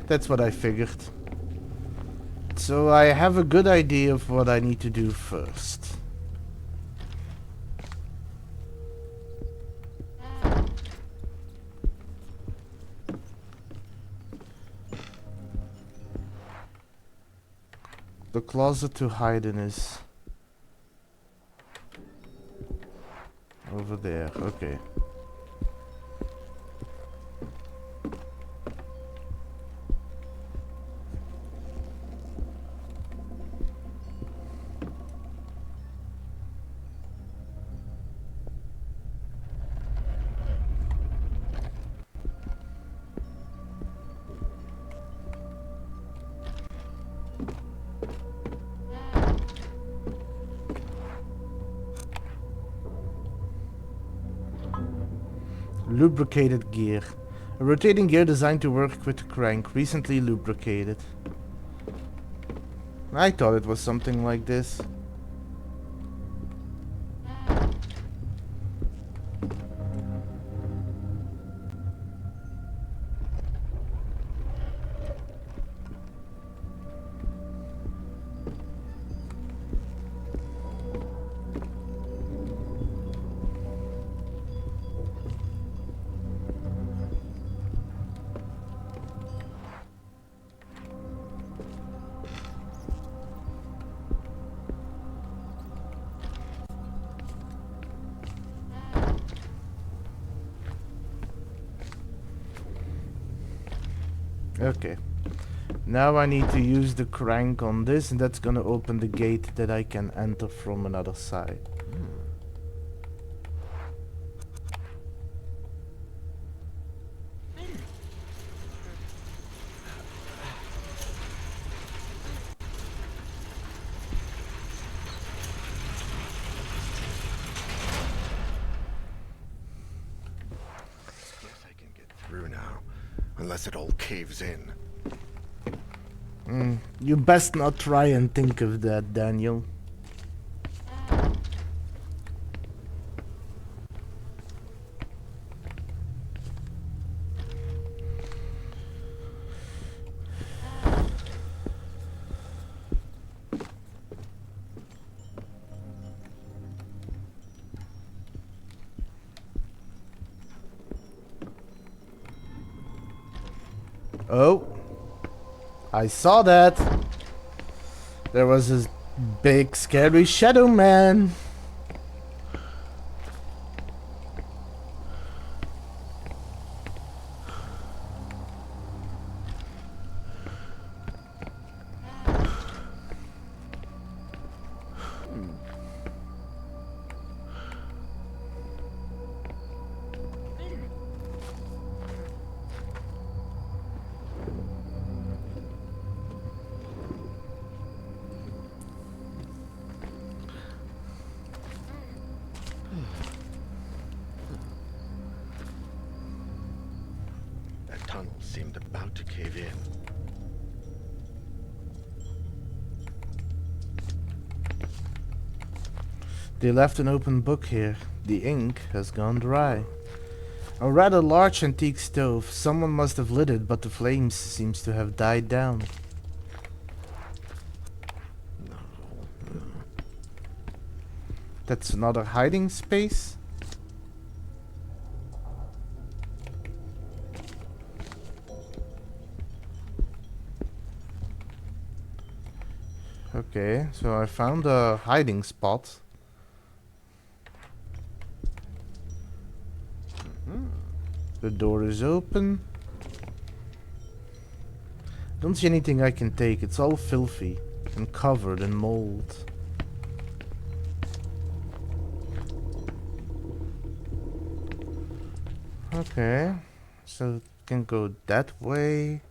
That's what I figured. So I have a good idea of what I need to do first. The closet to hide in is over there. Okay. Lubricated gear. A rotating gear designed to work with the crank, recently lubricated. I thought it was something like this. Okay. Now I need to use the crank on this, and that's gonna open the gate that I can enter from another side. Guess I can get through now, unless it all caves in. You best not try and think of that, Daniel. Oh, I saw that. There was this big scary shadow man. That tunnel seemed about to cave in. They left an open book here. The ink has gone dry. A rather large antique stove. Someone must have lit it, but the flames seems to have died down. That's another hiding space. Okay, so I found a hiding spot. The door is open. Don't see anything I can take. It's all filthy and covered in mold. Okay. So it can go that way.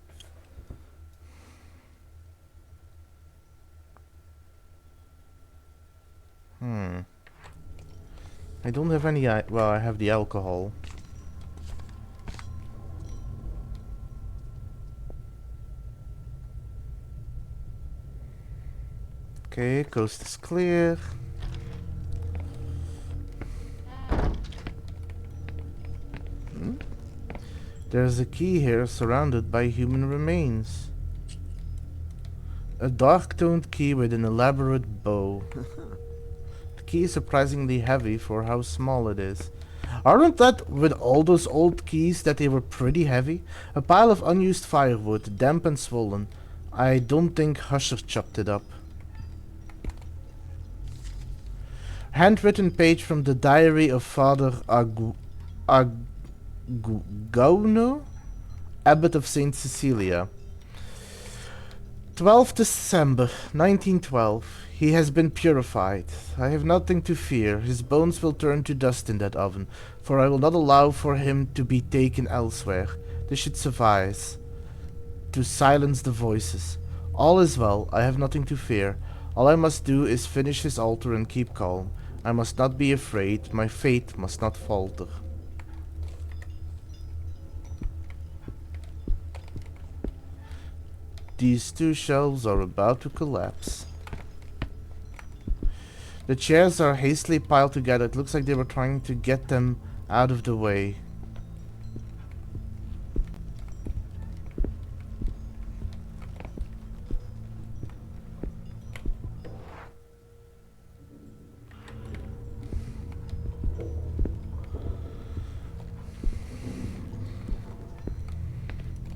I don't have any... well, I have the alcohol. Okay, coast is clear. There's a key here surrounded by human remains. A dark-toned key with an elaborate bow. The key is surprisingly heavy for how small it is. Aren't that with all those old keys that they were pretty heavy? A pile of unused firewood, damp and swollen. I don't think Husher chopped it up. Handwritten page from the diary of Father Agauno, Abbot of Saint Cecilia. 12th December 1912. He has been purified. I have nothing to fear. His bones will turn to dust in that oven, for I will not allow for him to be taken elsewhere. This should suffice to silence the voices. All is well. I have nothing to fear. All I must do is finish his altar and keep calm. I must not be afraid. My faith must not falter. These two shelves are about to collapse. The chairs are hastily piled together. It looks like they were trying to get them out of the way.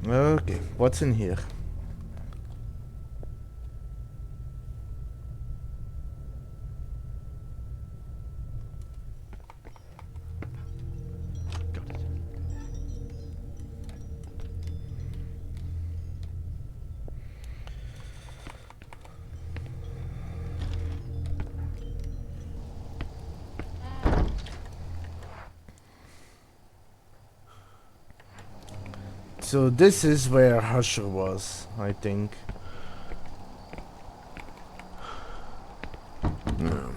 Okay, what's in here? So this is where Husher was, I think. No.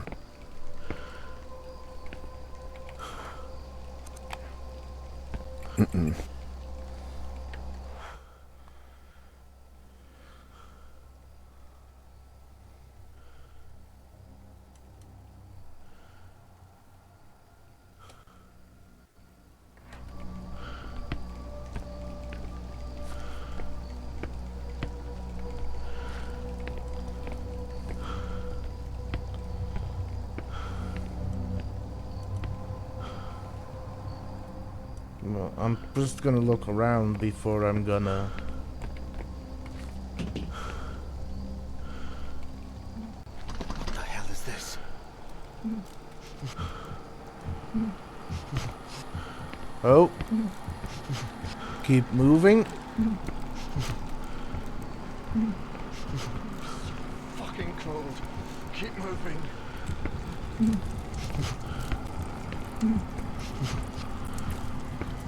Well, I'm just gonna look around before I'm gonna... What the hell is this? Oh. Keep moving. Fucking cold. Keep moving.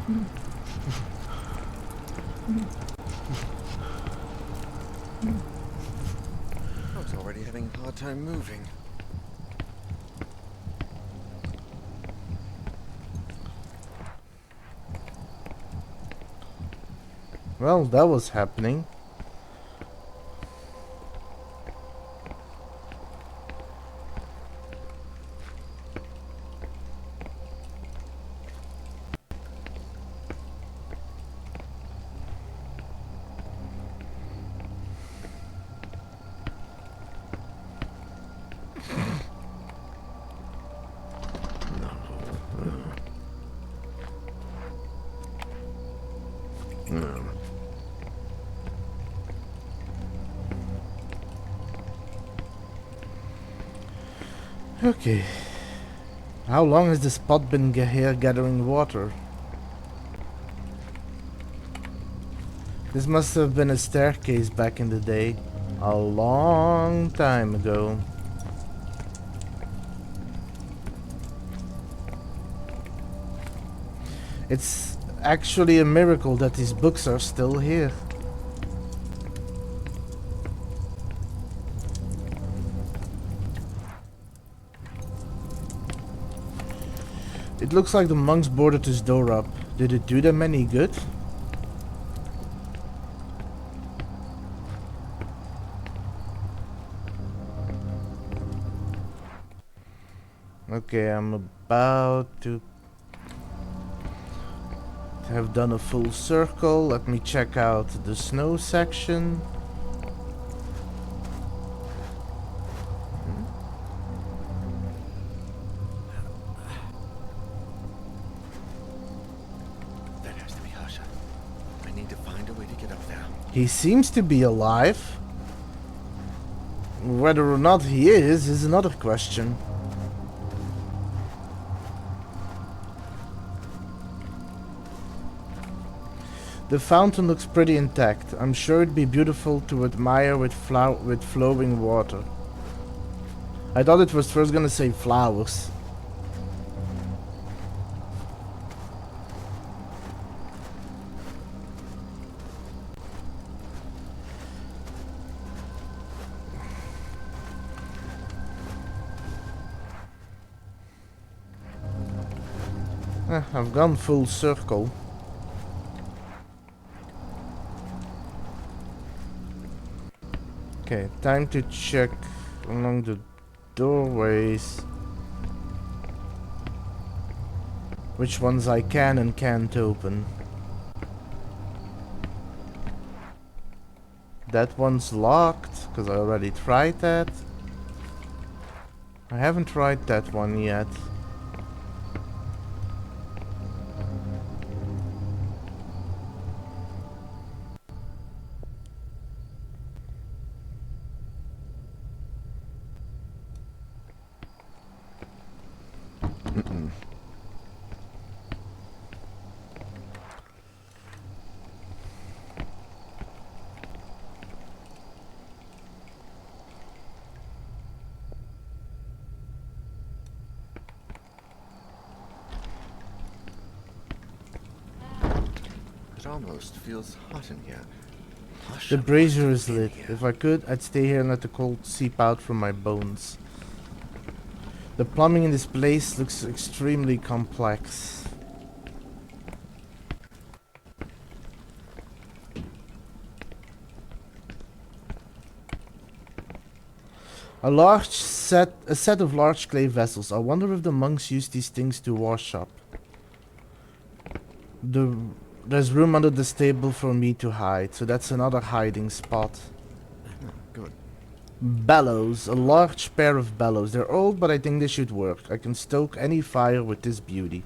I was already having a hard time moving. Well, that was happening. Okay. How long has this pot been here gathering water? This must have been a staircase back in the day. A long time ago. It's actually a miracle that these books are still here. It looks like the monks boarded this door up. Did it do them any good? Okay, I'm about to have done a full circle. Let me check out the snow section. That has to be Husha. I need to find a way to get up there. He seems to be alive. Whether or not he is another question. The fountain looks pretty intact. I'm sure it'd be beautiful to admire with flowing water. I thought it was first gonna say flowers. I've gone full circle. Okay, time to check along the doorways which ones I can and can't open. That one's locked because I already tried that. I haven't tried that one yet. It almost feels hot in here. The Husha brazier must is have been lit. here. If I could, I'd stay here and let the cold seep out from my bones. The plumbing in this place looks extremely complex. A set of large clay vessels. I wonder if the monks use these things to wash up. There's room under the stable for me to hide, so that's another hiding spot. Good. Bellows, a large pair of bellows. They're old, but I think they should work. I can stoke any fire with this beauty.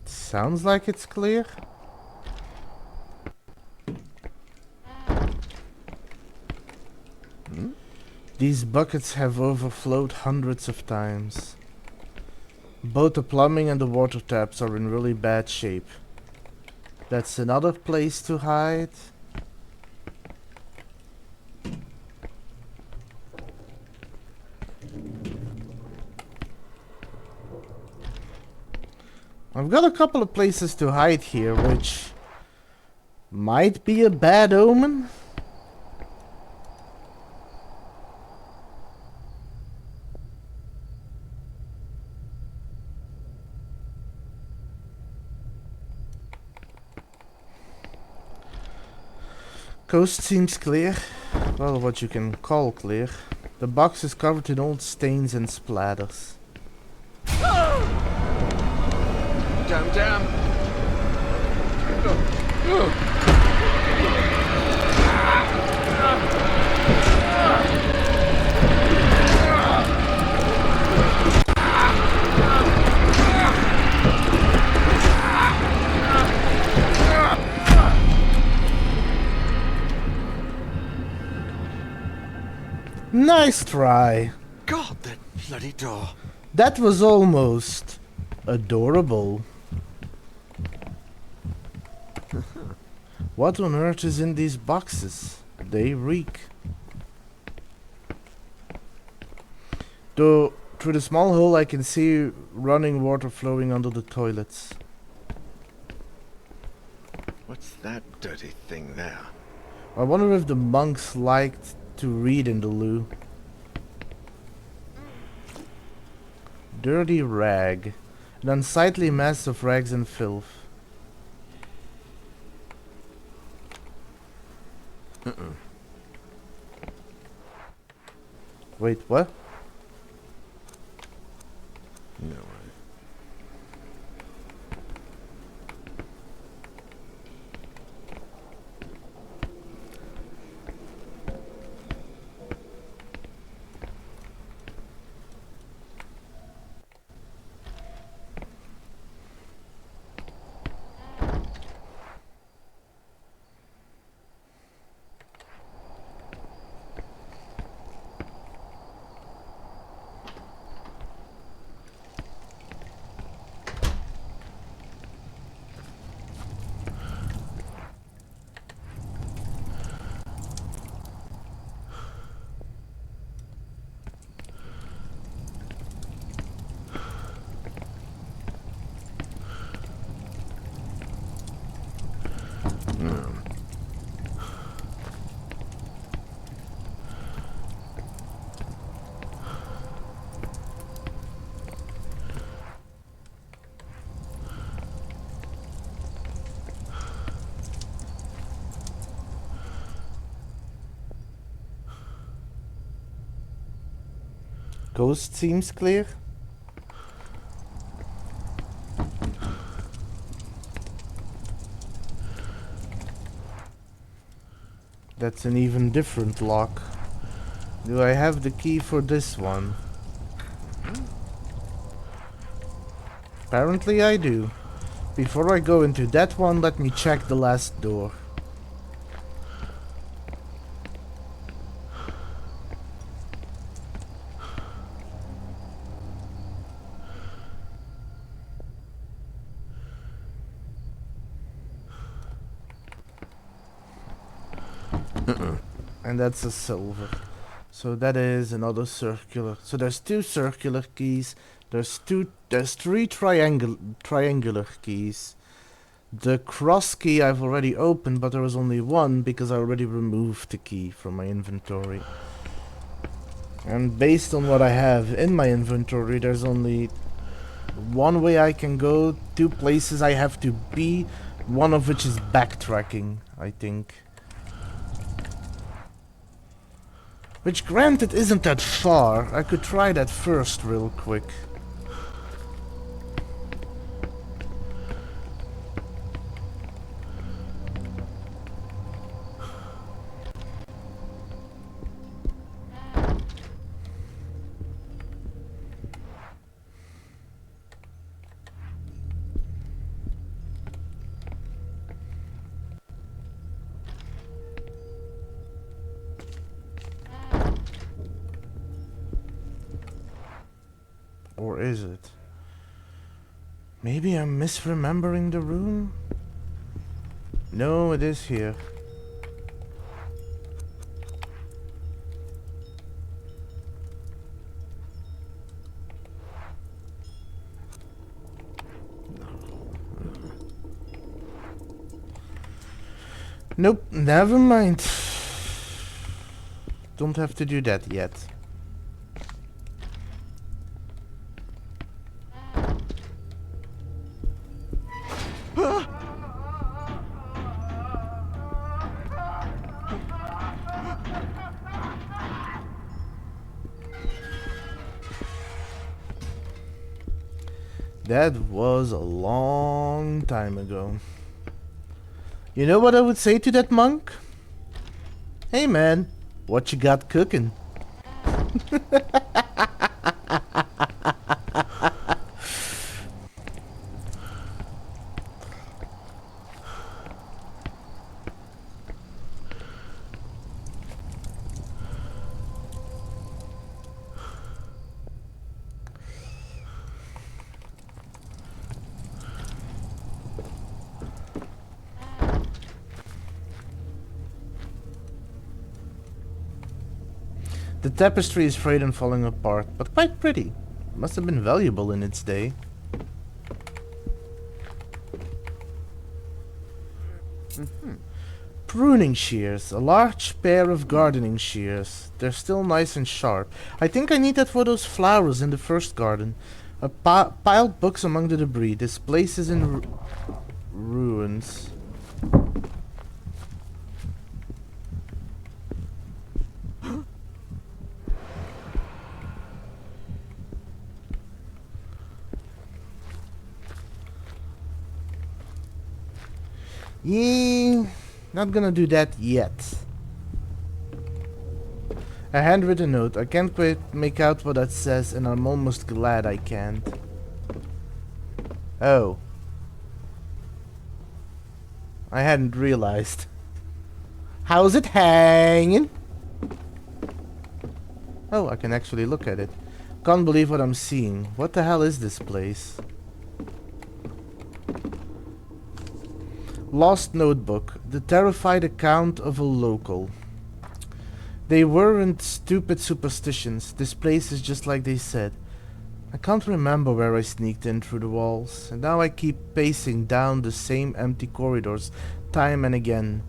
Sounds like it's clear. These buckets have overflowed hundreds of times. Both the plumbing and the water taps are in really bad shape. That's another place to hide. I've got a couple of places to hide here, which might be a bad omen. Coast seems clear. Well, what you can call clear. The box is covered in old stains and splatters. Damn. Nice try. God, that bloody door. That was almost adorable. What on earth is in these boxes? They reek. Though, through the small hole I can see running water flowing under the toilets. What's that dirty thing there? I wonder if the monks liked to read in the loo. Dirty rag. An unsightly mess of rags and filth. Wait, what? No way. Coast seems clear. That's an even different lock. Do I have the key for this one? Apparently I do. Before I go into that one, let me check the last door. And that's a silver. So that is another circular. So there's two circular keys. There's three triangular keys. The cross key I've already opened, but there was only one because I already removed the key from my inventory. And based on what I have in my inventory, there's only one way I can go, two places I have to be, one of which is backtracking, I think. Which, granted, isn't that far. I could try that first real quick. Or is it? Maybe I'm misremembering the room? No, it is here. Nope, never mind. Don't have to do that yet. That was a long time ago. You know what I would say to that monk? Hey man, what you got cooking? The tapestry is frayed and falling apart, but quite pretty. Must have been valuable in its day. Pruning shears. A large pair of gardening shears. They're still nice and sharp. I think I need that for those flowers in the first garden. Piled books among the debris. This place is in ruins. Yeah, not gonna do that yet. A handwritten note. I can't quite make out what that says, and I'm almost glad I can't. Oh. I hadn't realized. How's it hanging? Oh, I can actually look at it. Can't believe what I'm seeing. What the hell is this place? Lost notebook. The terrified account of a local. They weren't stupid superstitions. This place is just like they said. I can't remember where I sneaked in through the walls, and now I keep pacing down the same empty corridors time and again.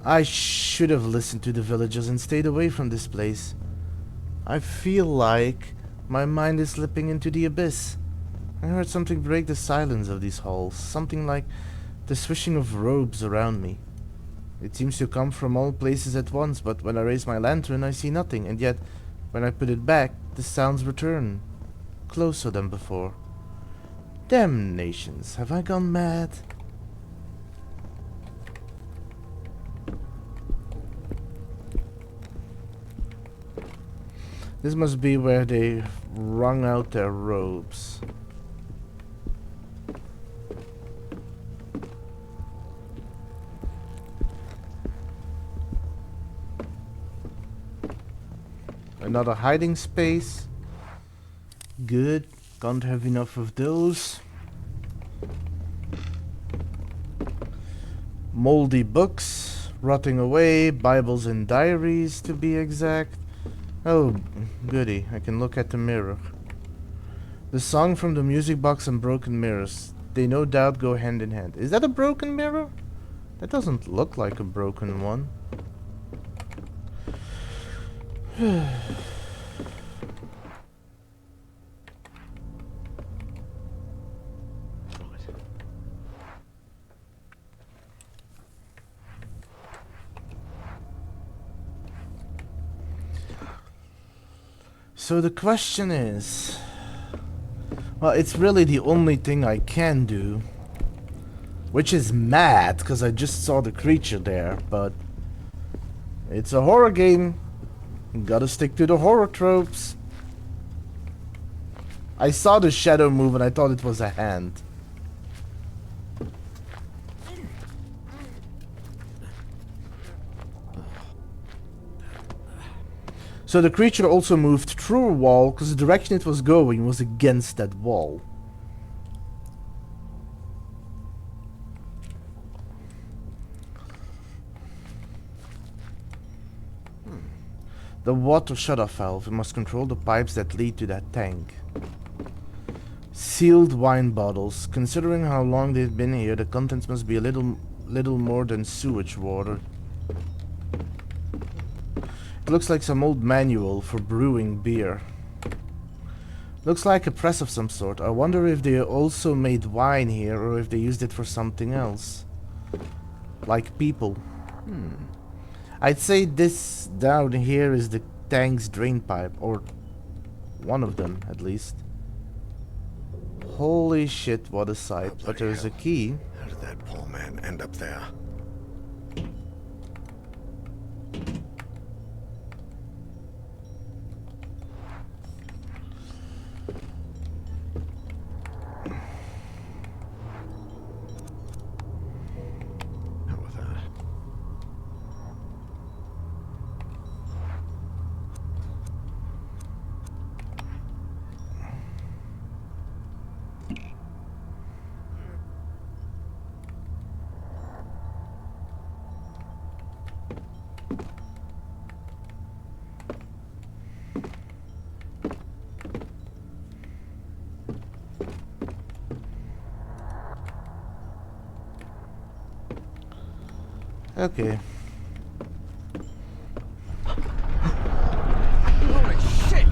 I should have listened to the villagers and stayed away from this place. I feel like my mind is slipping into the abyss. I heard something break the silence of these halls, something like the swishing of robes around me. It seems to come from all places at once, but when I raise my lantern I see nothing, and yet when I put it back, the sounds return, closer than before. Damnations, have I gone mad? This must be where they wrung out their robes. Another hiding space. Good. Can't have enough of those. Moldy books. Rotting away. Bibles and diaries, to be exact. Oh, goody. I can look at the mirror. The song from the music box and broken mirrors. They no doubt go hand in hand. Is that a broken mirror? That doesn't look like a broken one. So the question is, well, it's really the only thing I can do, which is mad because I just saw the creature there, but it's a horror game. Gotta stick to the horror tropes. I saw the shadow move and I thought it was a hand. So the creature also moved through a wall because the direction it was going was against that wall. The water shut-off valve. We must control the pipes that lead to that tank. Sealed wine bottles. Considering how long they've been here, the contents must be a little more than sewage water. It looks like some old manual for brewing beer. Looks like a press of some sort. I wonder if they also made wine here or if they used it for something else. Like people. I'd say this down here is the tank's drain pipe, or one of them at least. Holy shit, what a sight. Oh, but there's hell. a key. How did that poor man end up there? How was that? Okay. Holy shit!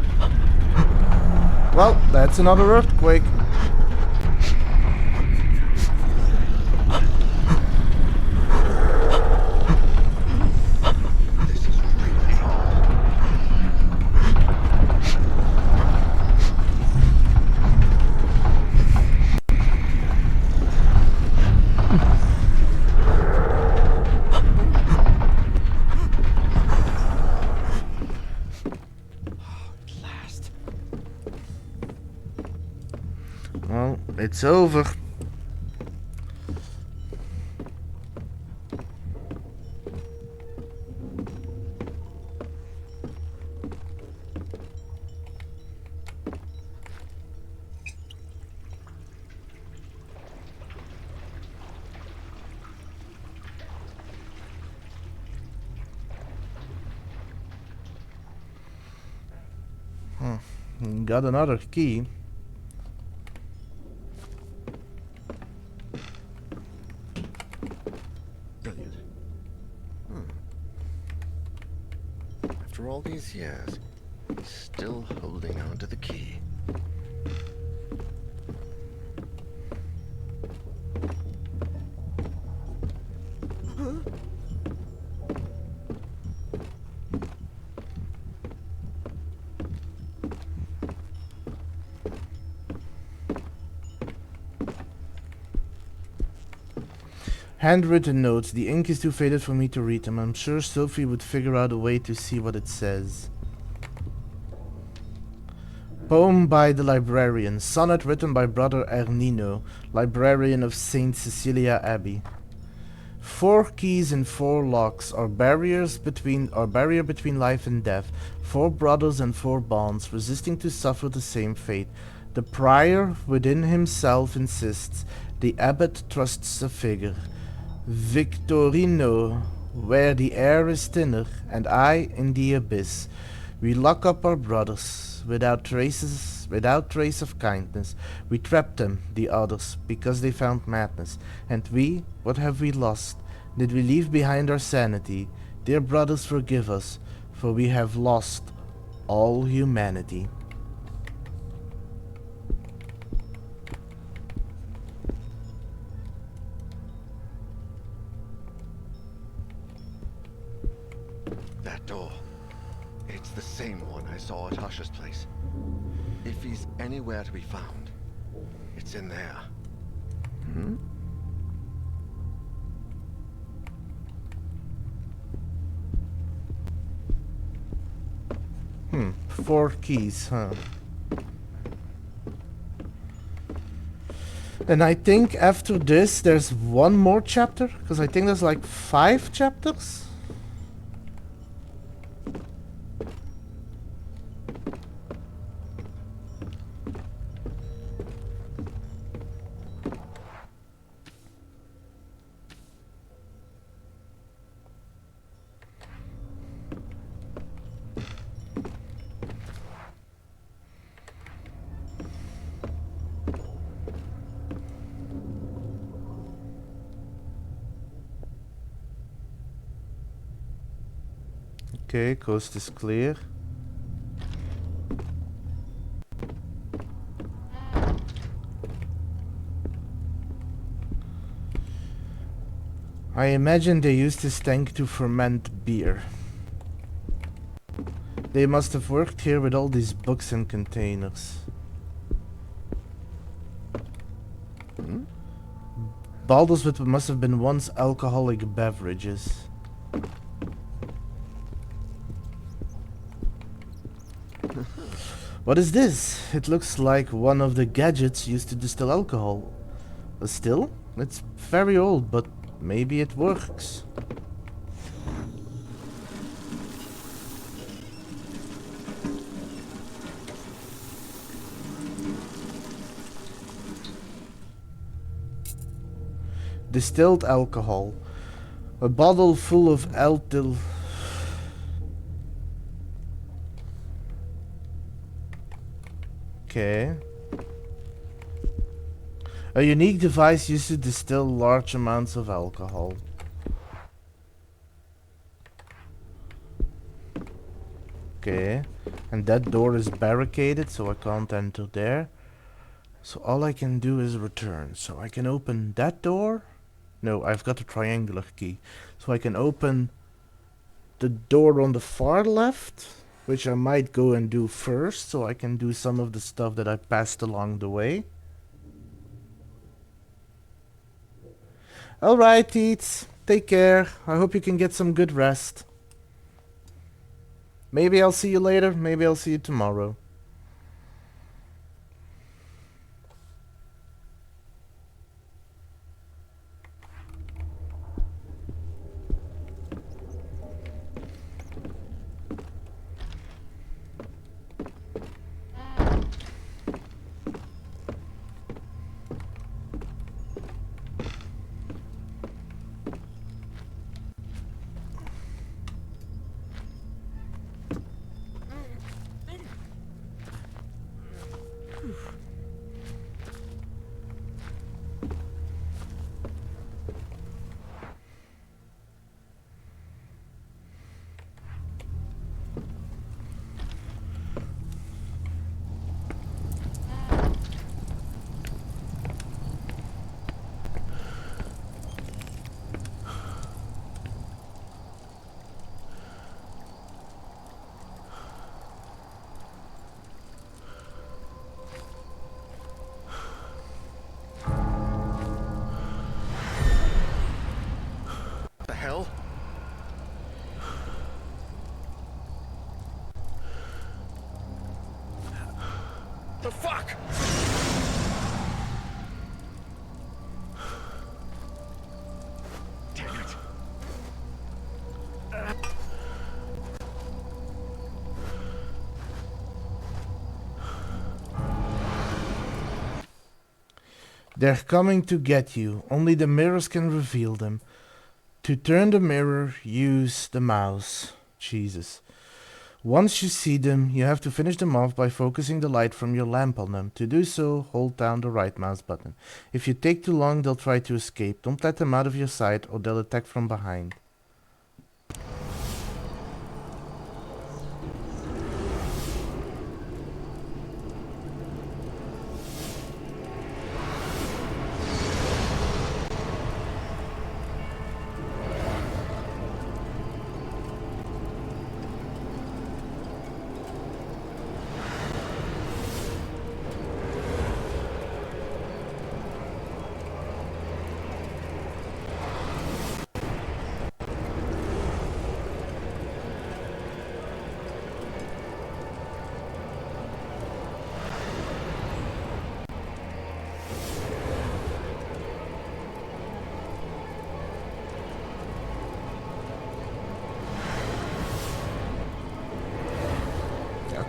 Well, that's another earthquake. This is really hard. Blast. Well, it's over. Got another key. Brilliant. After all these years, he's still holding on to the key. Handwritten notes. The ink is too faded for me to read them. I'm sure Sophie would figure out a way to see what it says. Poem by the librarian. Sonnet written by Brother Ernino, librarian of St. Cecilia Abbey. 4 keys and 4 locks are barrier between life and death. 4 brothers and 4 bonds, resisting to suffer the same fate. The prior within himself insists. The abbot trusts a figure. Victorino, where the air is thinner, and I in the abyss. We lock up our brothers, without trace of kindness. We trap them, the others, because they found madness. And we, what have we lost? Did we leave behind our sanity? Dear brothers, forgive us, for we have lost all humanity. That door. It's the same one I saw at Hush's place. If he's anywhere to be found, it's in there. 4 keys, huh? And I think after this there's one more chapter, because I think there's like 5 chapters. Okay, coast is clear. I imagine they used this tank to ferment beer. They must have worked here with all these books and containers. Bottles with what must have been once alcoholic beverages. What is this? It looks like one of the gadgets used to distill alcohol. A still? It's very old, but maybe it works. Distilled alcohol. A bottle full of alkyl. Okay. A unique device used to distill large amounts of alcohol. Okay. And that door is barricaded, so I can't enter there. So all I can do is return. So I can open that door. No, I've got a triangular key. So I can open the door on the far left, which I might go and do first, so I can do some of the stuff that I passed along the way. Alright, Teets. Take care. I hope you can get some good rest. Maybe I'll see you later. Maybe I'll see you tomorrow. The hell? The fuck? Damn it. They're coming to get you. Only the mirrors can reveal them. To turn the mirror, use the mouse. Jesus. Once you see them, you have to finish them off by focusing the light from your lamp on them. To do so, hold down the right mouse button. If you take too long, they'll try to escape. Don't let them out of your sight or they'll attack from behind.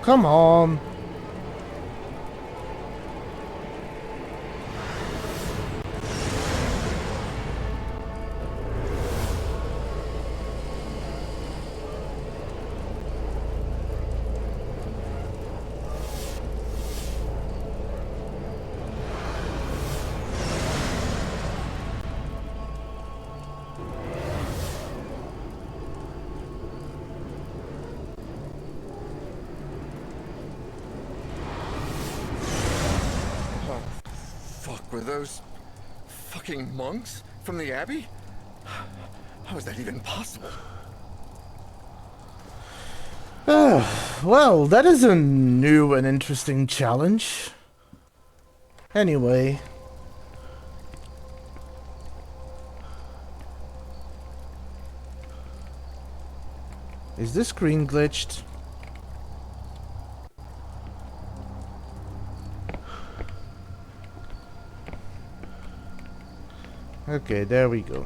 Come on. Were those fucking monks from the Abbey? How is that even possible? Well, that is a new and interesting challenge. Anyway. Is this screen glitched? Okay, there we go.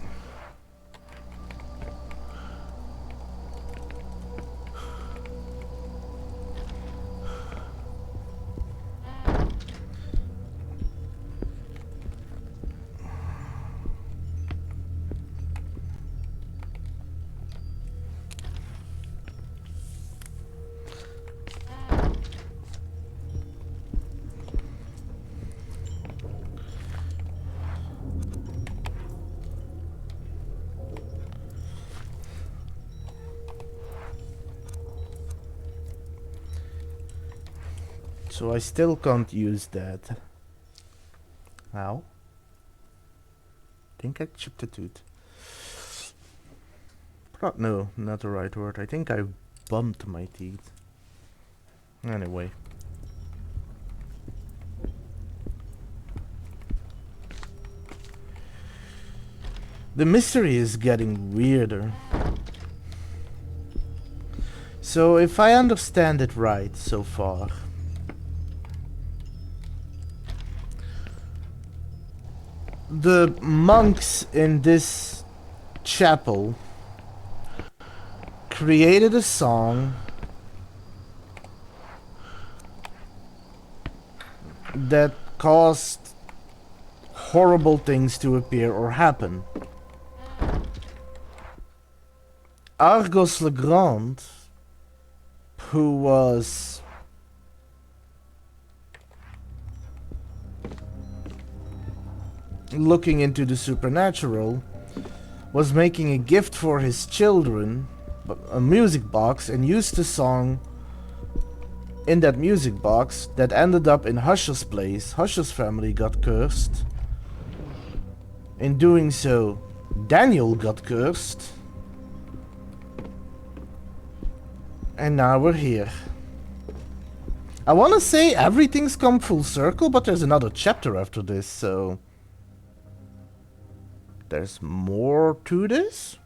So I still can't use that. Ow. Think I chipped a tooth. No, not the right word. I think I bumped my teeth. Anyway. The mystery is getting weirder. So if I understand it right so far, the monks in this chapel created a song that caused horrible things to appear or happen. Argos Legrand, who was looking into the supernatural, was making a gift for his children, a music box, and used the song in that music box that ended up in Hush's place. Hush's family got cursed. In doing so, Daniel got cursed. And now we're here. I want to say everything's come full circle, but there's another chapter after this, so... there's more to this?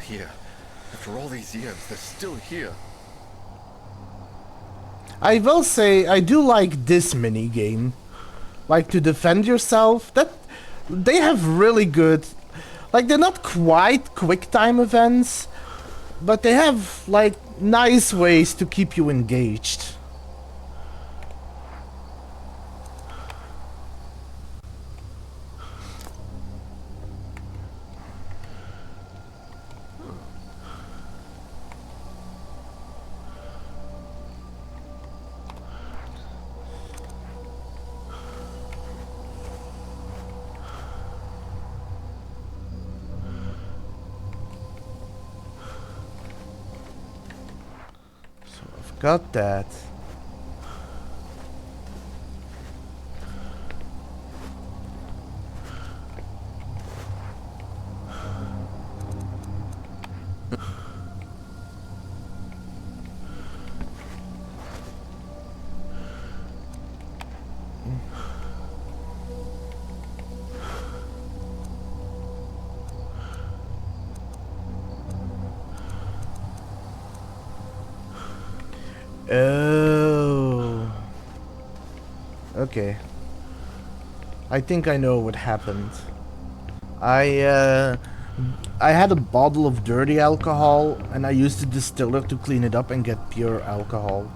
Here. After all these years, they're still here. I will say, I do like this mini game. Like, to defend yourself. That they have really good... like, they're not quite quick time events, but they have, like, nice ways to keep you engaged. Got that. Oh. Okay. I think I know what happened. I had a bottle of dirty alcohol and I used the distiller to clean it up and get pure alcohol.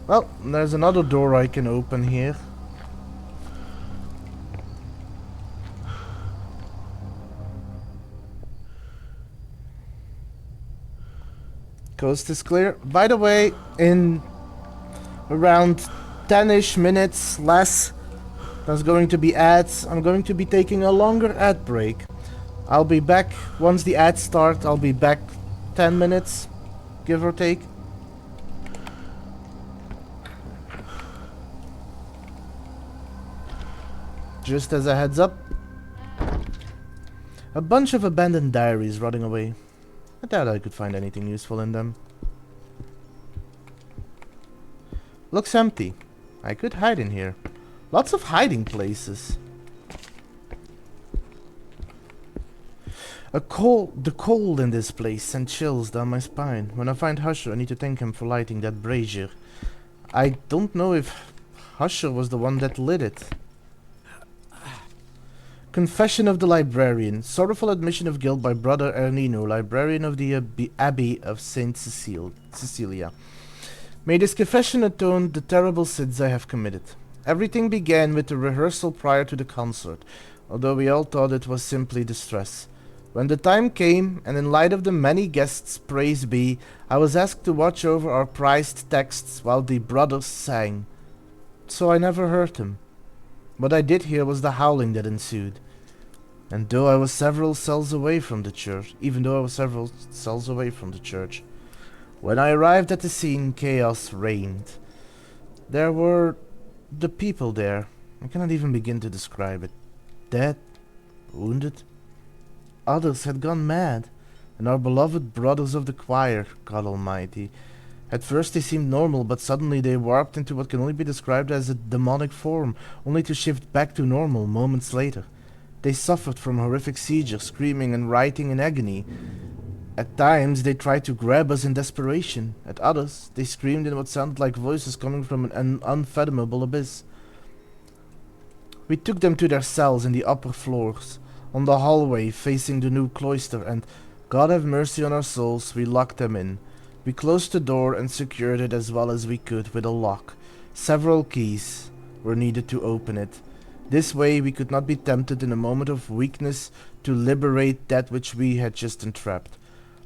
Well, there's another door I can open here. Coast is clear. By the way, in around 10-ish minutes, less, There's going to be ads. I'm going to be taking a longer ad break. I'll be back once the ads start. I'll be back 10 minutes, give or take. Just as a heads up. A bunch of abandoned diaries rotting away. I doubt I could find anything useful in them. Looks empty. I could hide in here. Lots of hiding places. The cold in this place sent chills down my spine. When I find Husher, I need to thank him for lighting that brazier. I don't know if Husher was the one that lit it. Confession of the Librarian. Sorrowful admission of guilt by Brother Ernino, librarian of the Abbey of Saint Cecilia. May this confession atone the terrible sins I have committed. Everything began with the rehearsal prior to the concert, although we all thought it was simply distress. When the time came, and in light of the many guests, praise be, I was asked to watch over our prized texts while the brothers sang. So I never heard them. What I did hear was the howling that ensued. And though I was several cells away from the church, when I arrived at the scene, chaos reigned. There were the people there. I cannot even begin to describe it. Dead, wounded. Others had gone mad, and our beloved brothers of the choir, God Almighty. At first they seemed normal, but suddenly they warped into what can only be described as a demonic form, only to shift back to normal moments later. They suffered from horrific seizures, screaming and writhing in agony. At times they tried to grab us in desperation. At others, they screamed in what sounded like voices coming from an unfathomable abyss. We took them to their cells in the upper floors, on the hallway facing the new cloister, and, God have mercy on our souls, we locked them in. We closed the door and secured it as well as we could with a lock. Several keys were needed to open it. This way we could not be tempted in a moment of weakness to liberate that which we had just entrapped.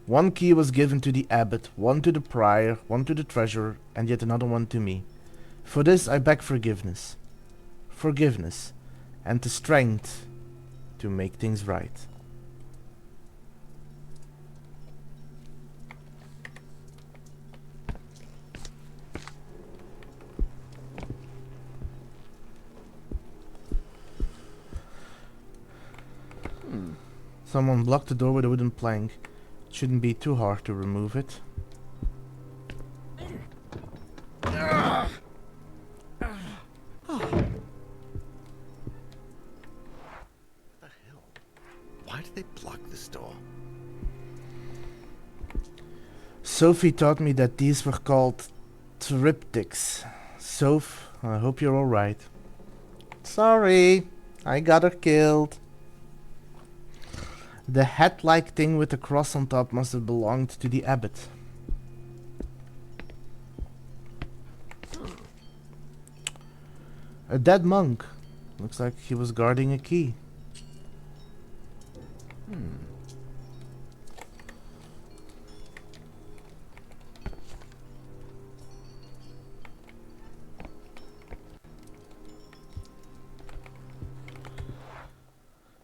One key was given to the abbot, one to the prior, one to the treasurer, and yet another one to me. For this I beg forgiveness. Forgiveness, and the strength to make things right. Someone blocked the door with a wooden plank. It shouldn't be too hard to remove it. Why did they block this door? Sophie taught me that these were called triptychs. Soph, I hope you're alright. Sorry, I got her killed. The hat-like thing with the cross on top must have belonged to the abbot. A dead monk. Looks like he was guarding a key.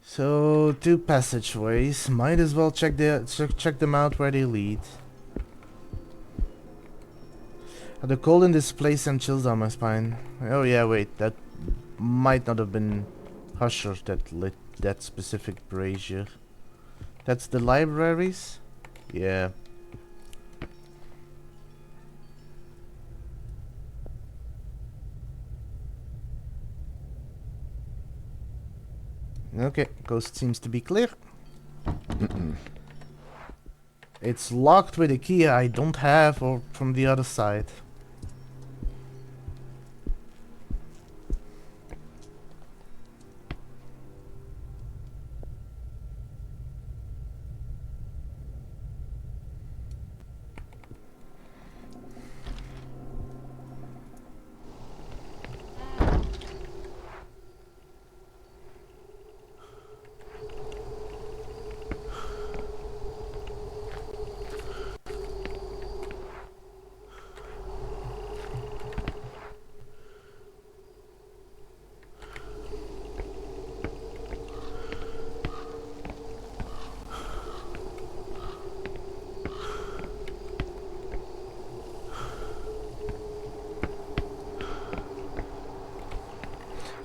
So, two passageways. Might as well check them out where they lead. The cold in this place sent chills down my spine. Oh yeah, wait, that might not have been Husher that lit that specific brazier. That's the libraries? Yeah. Okay, coast seems to be clear. It's locked with a key I don't have, or from the other side.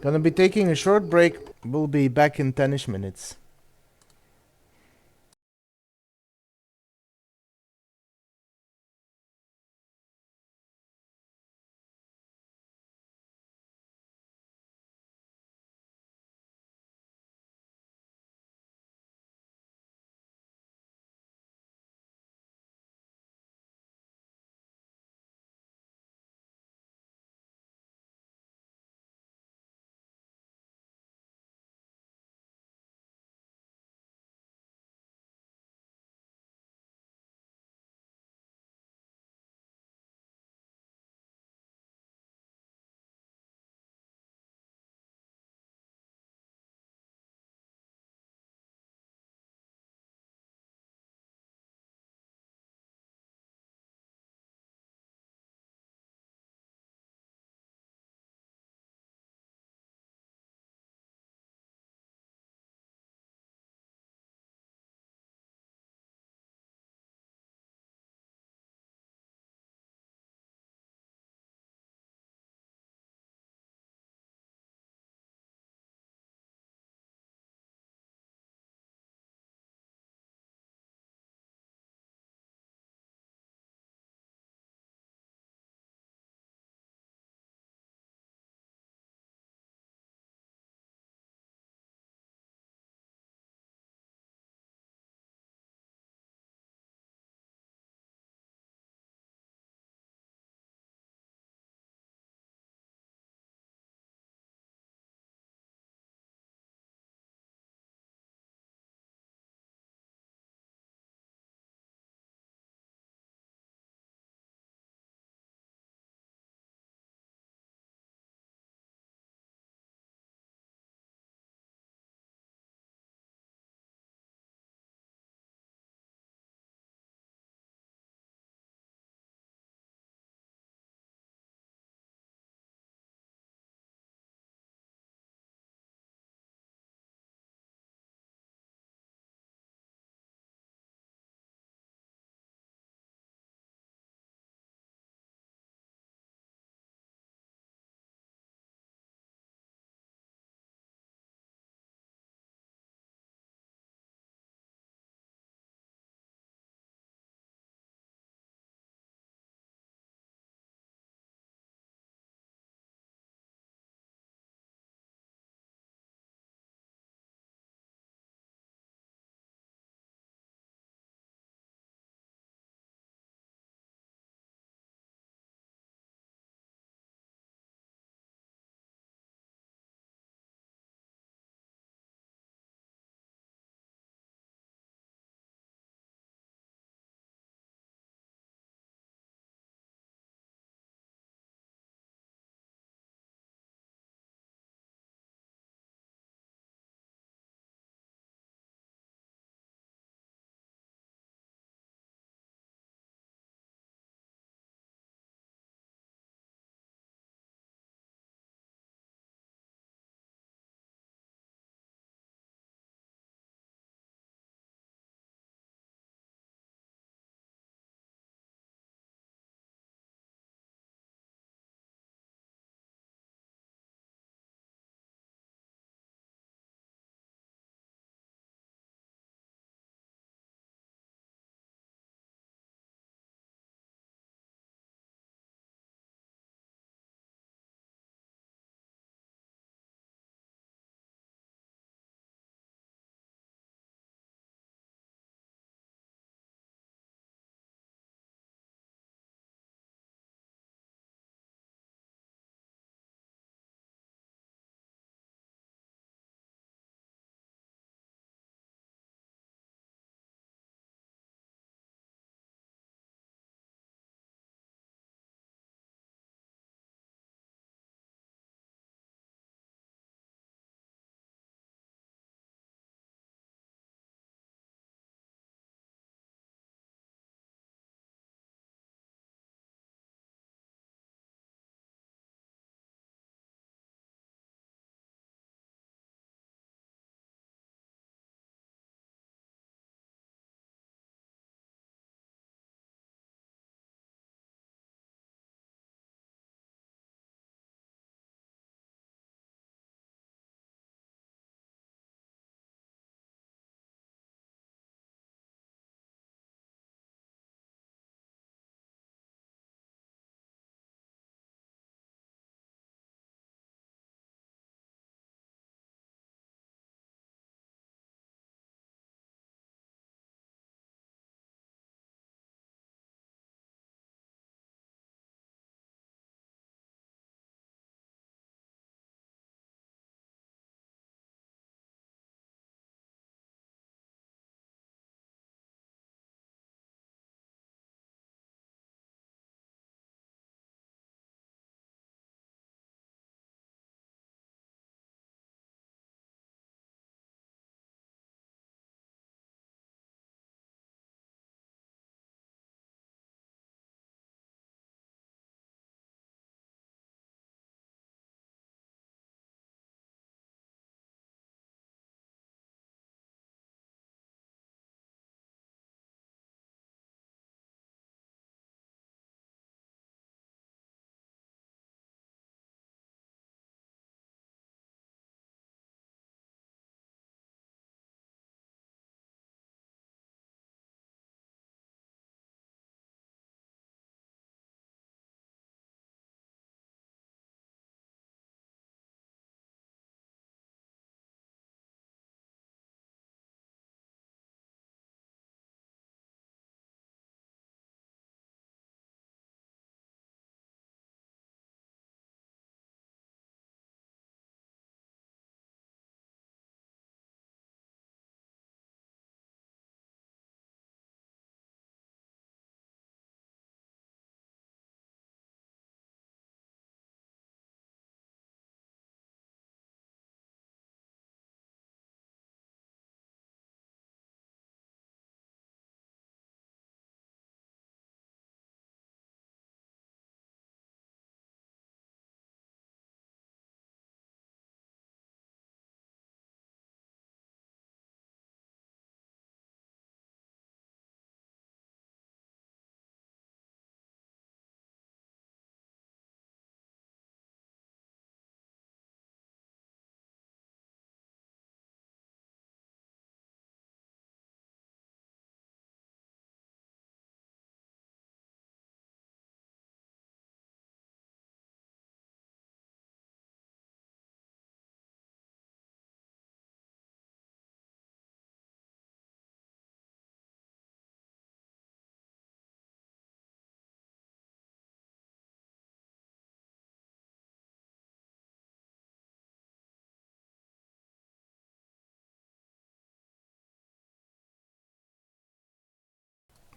Gonna be taking a short break. We'll be back in 10ish minutes.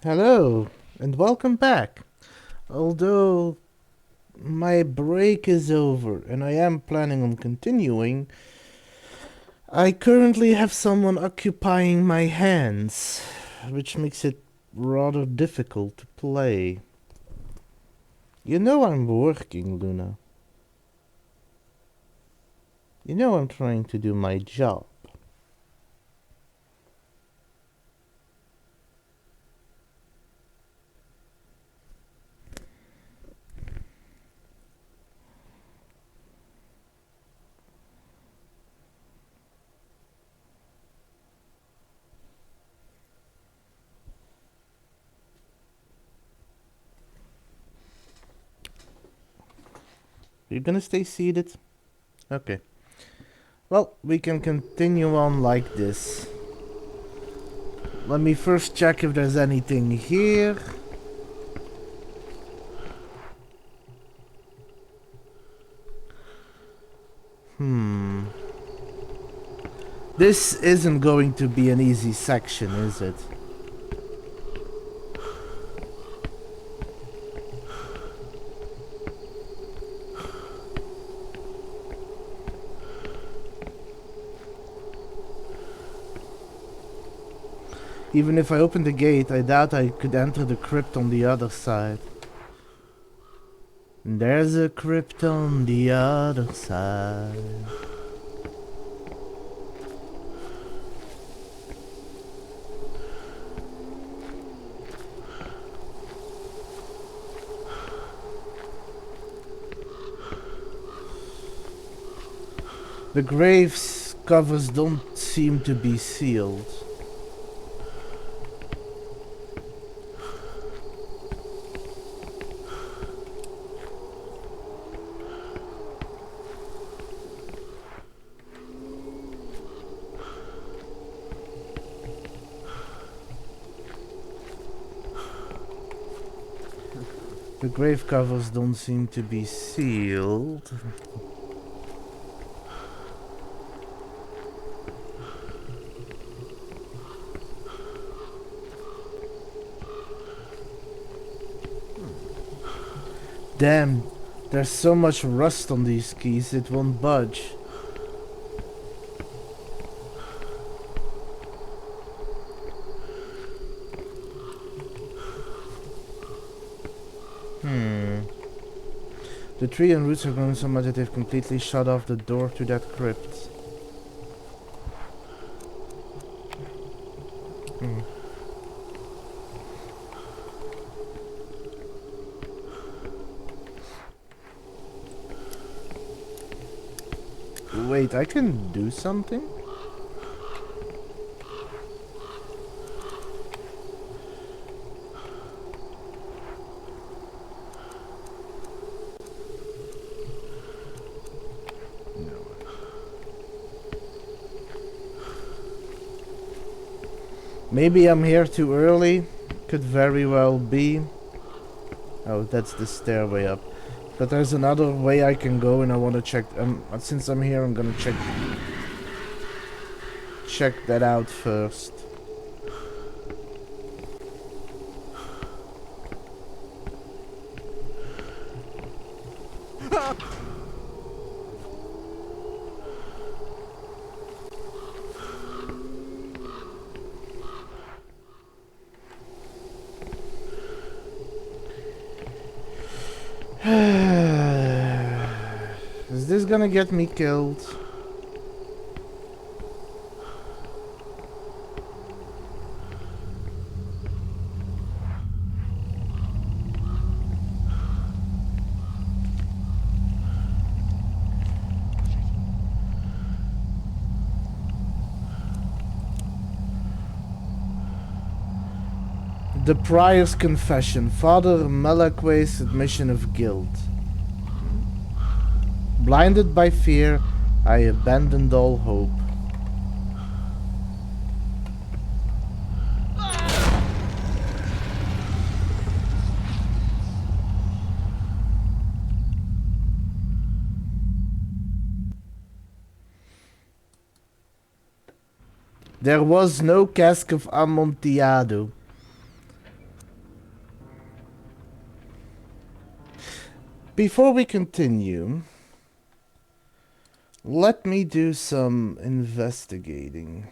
Hello, and welcome back. Although my break is over and I am planning on continuing, I currently have someone occupying my hands, which makes it rather difficult to play. You know I'm working, Luna. You know I'm trying to do my job. You're gonna stay seated? Okay. Well, we can continue on like this. Let me first check if there's anything here. This isn't going to be an easy section, is it? Even if I open the gate, I doubt I could enter the crypt on the other side. There's a crypt on the other side. The grave's covers don't seem to be sealed. The grave covers don't seem to be sealed. Damn, there's so much rust on these keys, it won't budge. The tree and roots are grown so much that they've completely shut off the door to that crypt. Wait, I can do something? Maybe I'm here too early. Could very well be. Oh, that's the stairway up. But there's another way I can go and I want to check. Since I'm here, I'm gonna check that out first. Is this gonna get me killed? The prior's confession. Father Malaque's admission of guilt. Blinded by fear, I abandoned all hope. There was no cask of Amontillado. before we continue, let me do some investigating.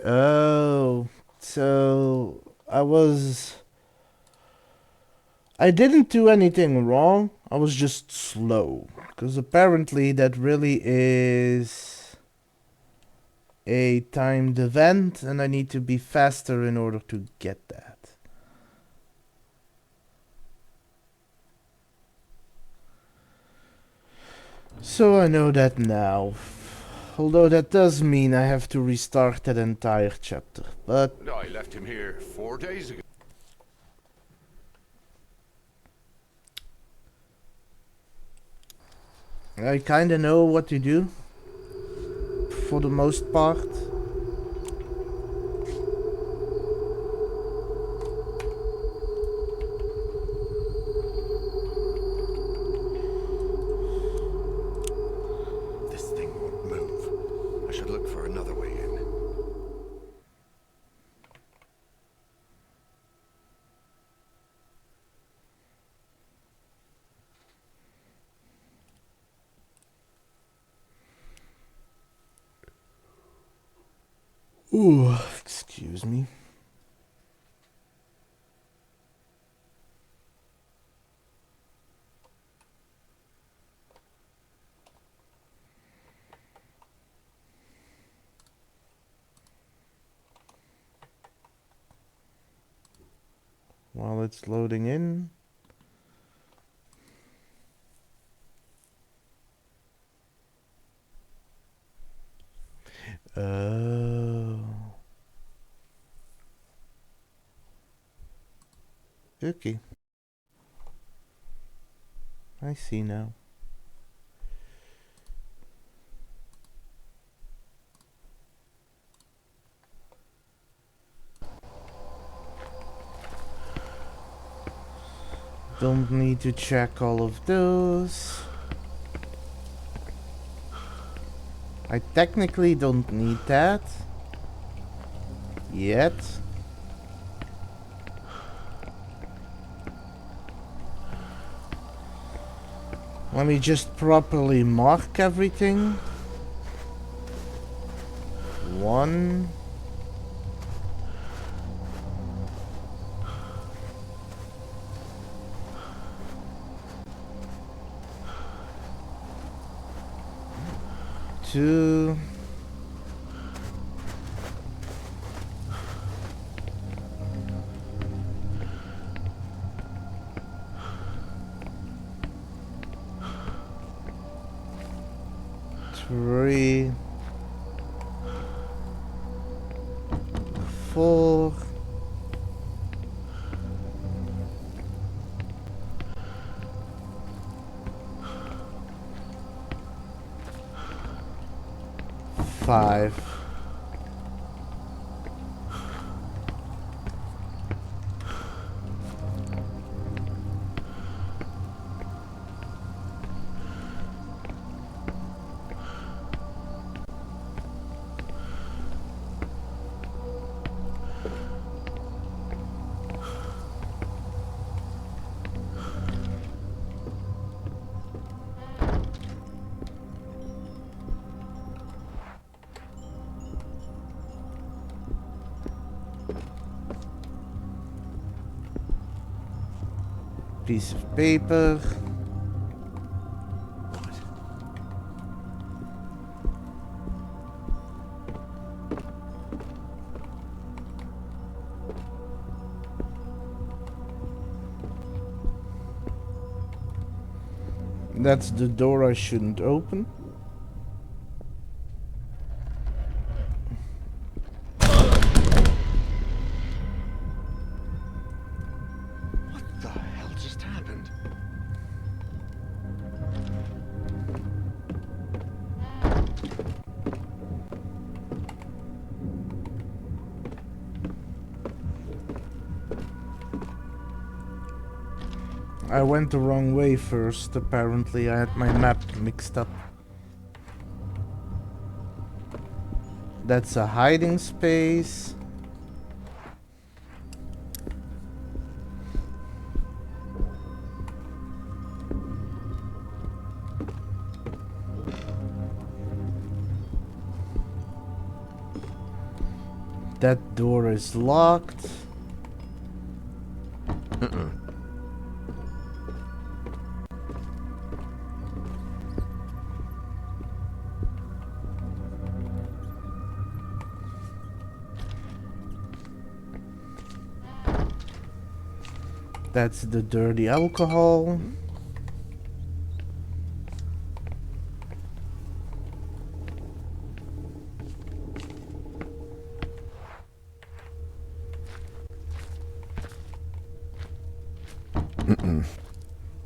Oh, so I didn't do anything wrong. I was just slow. Because apparently that really is a timed event and I need to be faster in order to get that. So I know that now. Although that does mean I have to restart that entire chapter. But I left him here 4 days ago. I kinda know what to do. For the most part. This thing won't move. I should look for another way in. Ooh, excuse me. While it's loading in. Oh. Okay. I see now. Don't need to check all of those. I technically don't need that. Yet. Let me just properly mark everything. 1. 2. 3. 4. 5. 6. Piece of paper. That's the door I shouldn't open. What the hell just happened? I went the wrong way first. Apparently, I had my map mixed up. That's a hiding space. That door is locked. That's the dirty alcohol.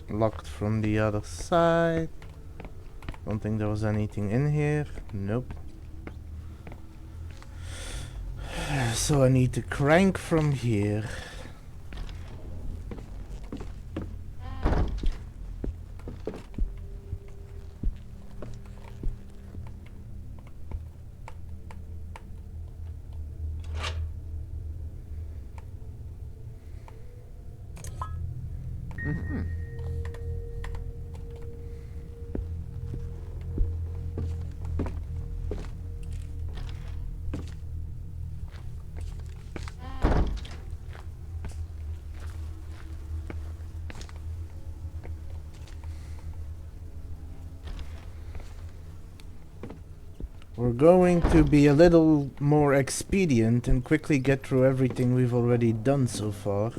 Locked from the other side. Don't think there was anything in here. Nope. So I need to crank from here. We're going to be a little more expedient and quickly get through everything we've already done so far.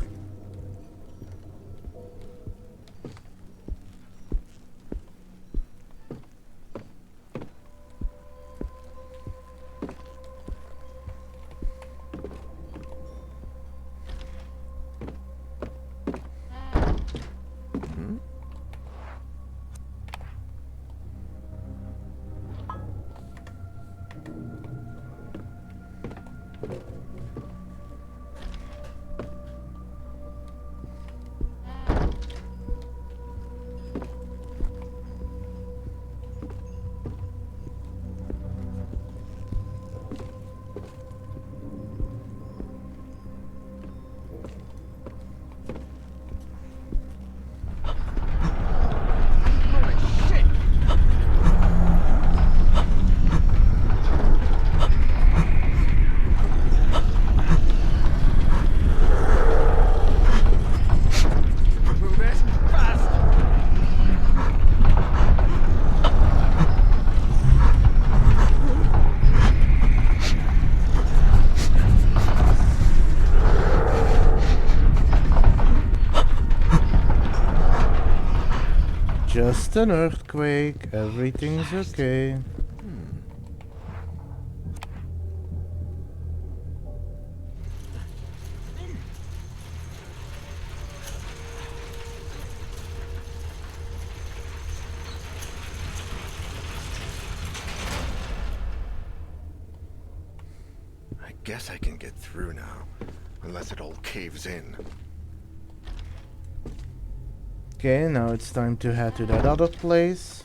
Just an earthquake, everything's okay. I guess I can get through now, unless it all caves in. Okay, now it's time to head to that other place.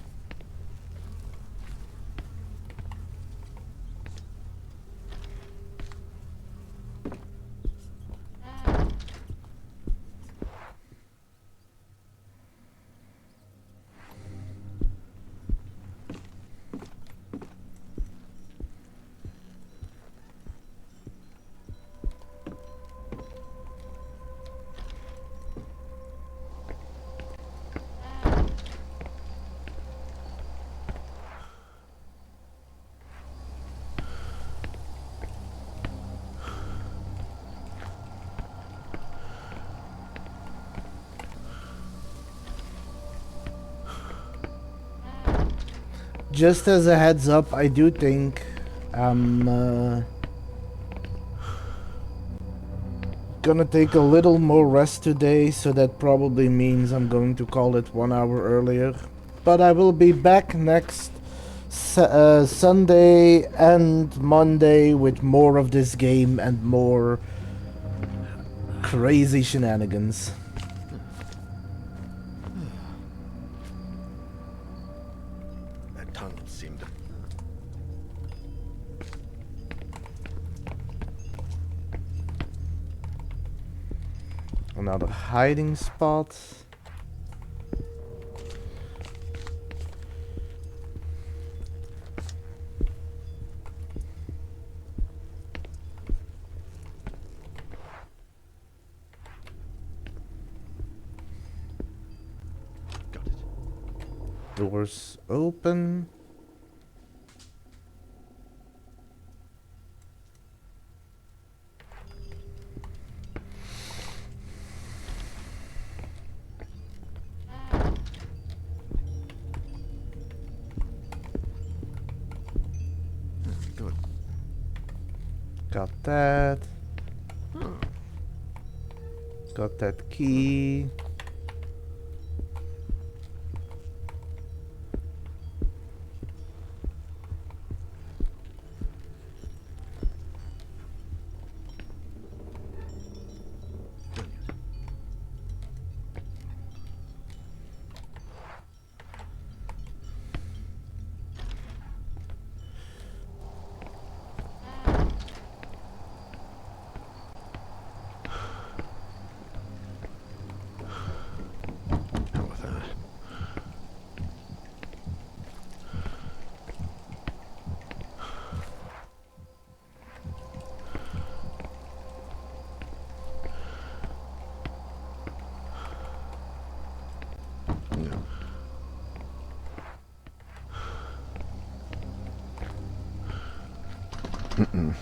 just as a heads up, I do think I'm gonna take a little more rest today, so that probably means I'm going to call it 1 hour earlier. But I will be back next Sunday and Monday with more of this game and more crazy shenanigans. That tunnel seemed to... Another hiding spot. Got it. Doors open. Good. Got that. Got that key. How was that? No.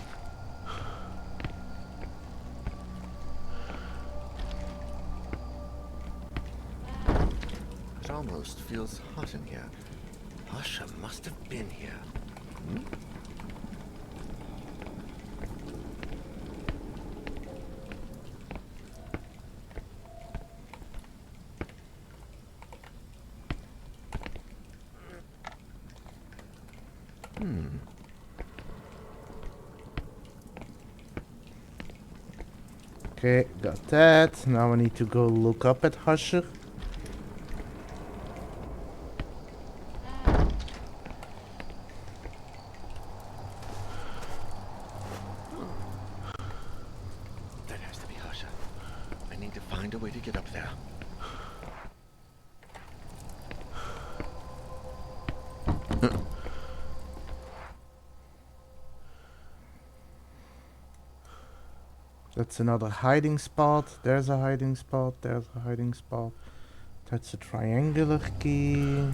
It almost feels hot in here. Usha must have been here. Okay, got that. Now I need to go look up at Husher. That has to be Usha. I need to find a way to get up there. That's another hiding spot. There's a hiding spot. There's a hiding spot. That's a triangular key.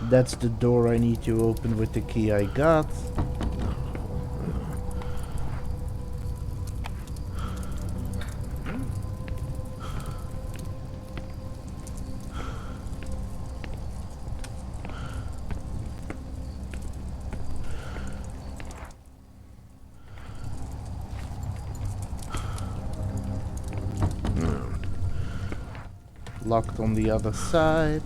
That's the door I need to open with the key I got. Locked on the other side.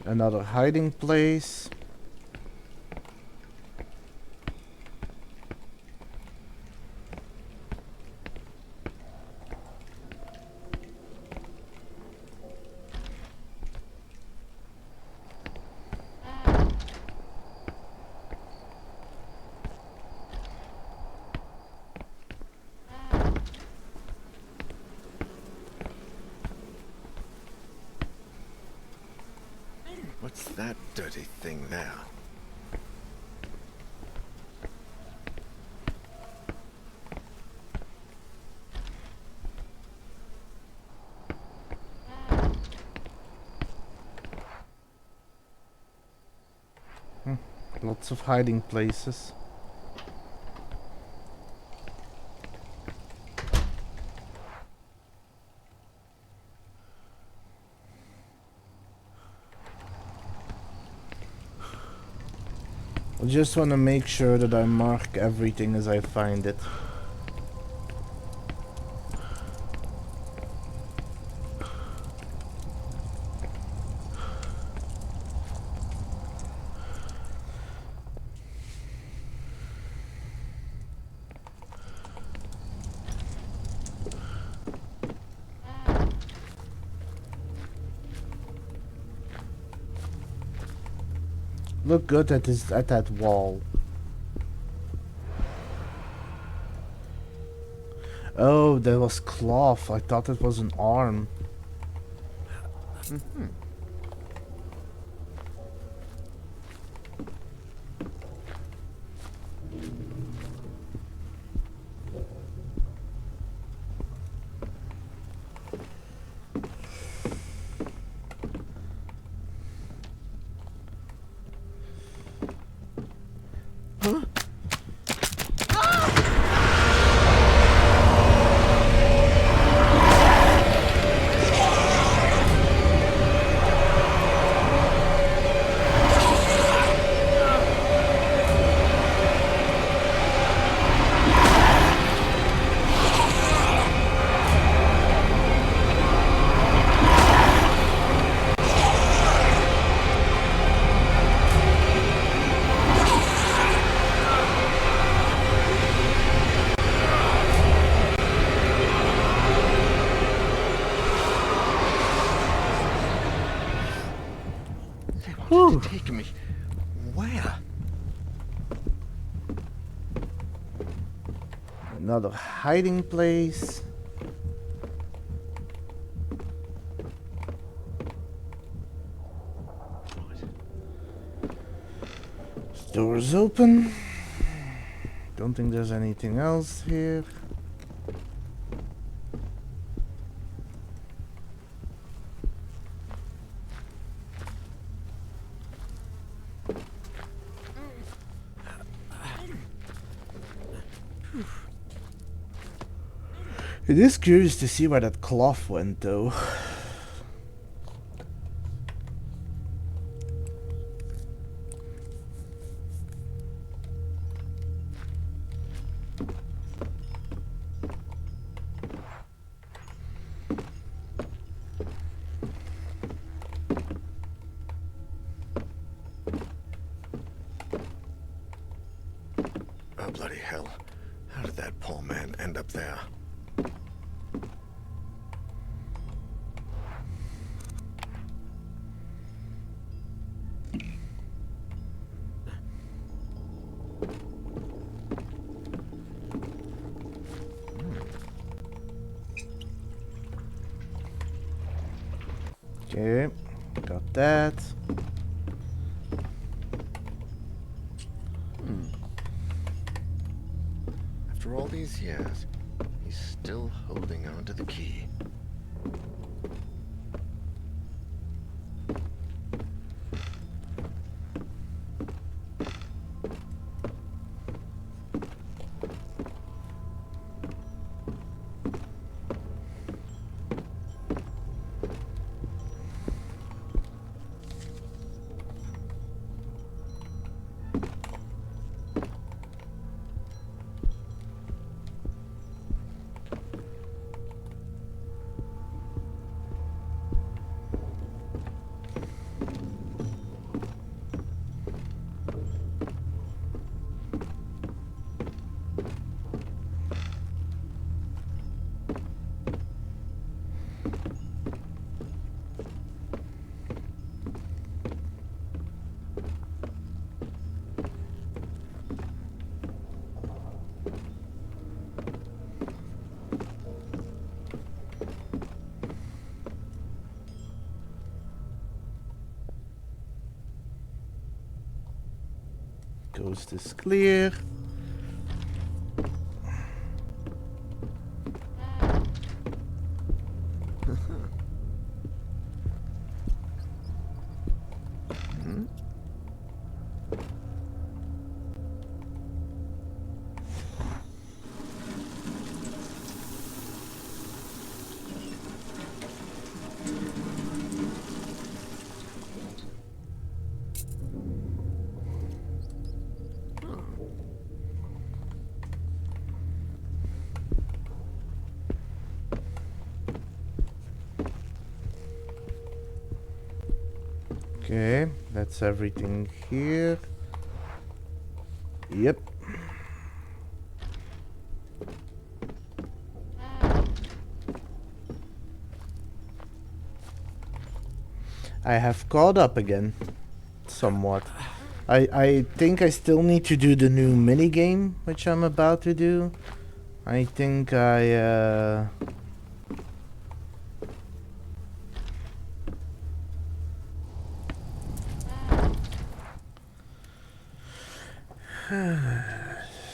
Another hiding place. What's that dirty thing there? Lots of hiding places. I just want to make sure that I mark everything as I find it. Look good at that wall. Oh, there was cloth. I thought it was an arm. To take me where? Another hiding place. Doors open. Don't think there's anything else here. It is curious to see where that cloth went, though. Oh, bloody hell. How did that poor man end up there? Okay, got that. After all these years, he's still holding on to the key. Coast is clear. Okay, that's everything here. Yep. I have caught up again. Somewhat. I think I still need to do the new minigame, which I'm about to do. I think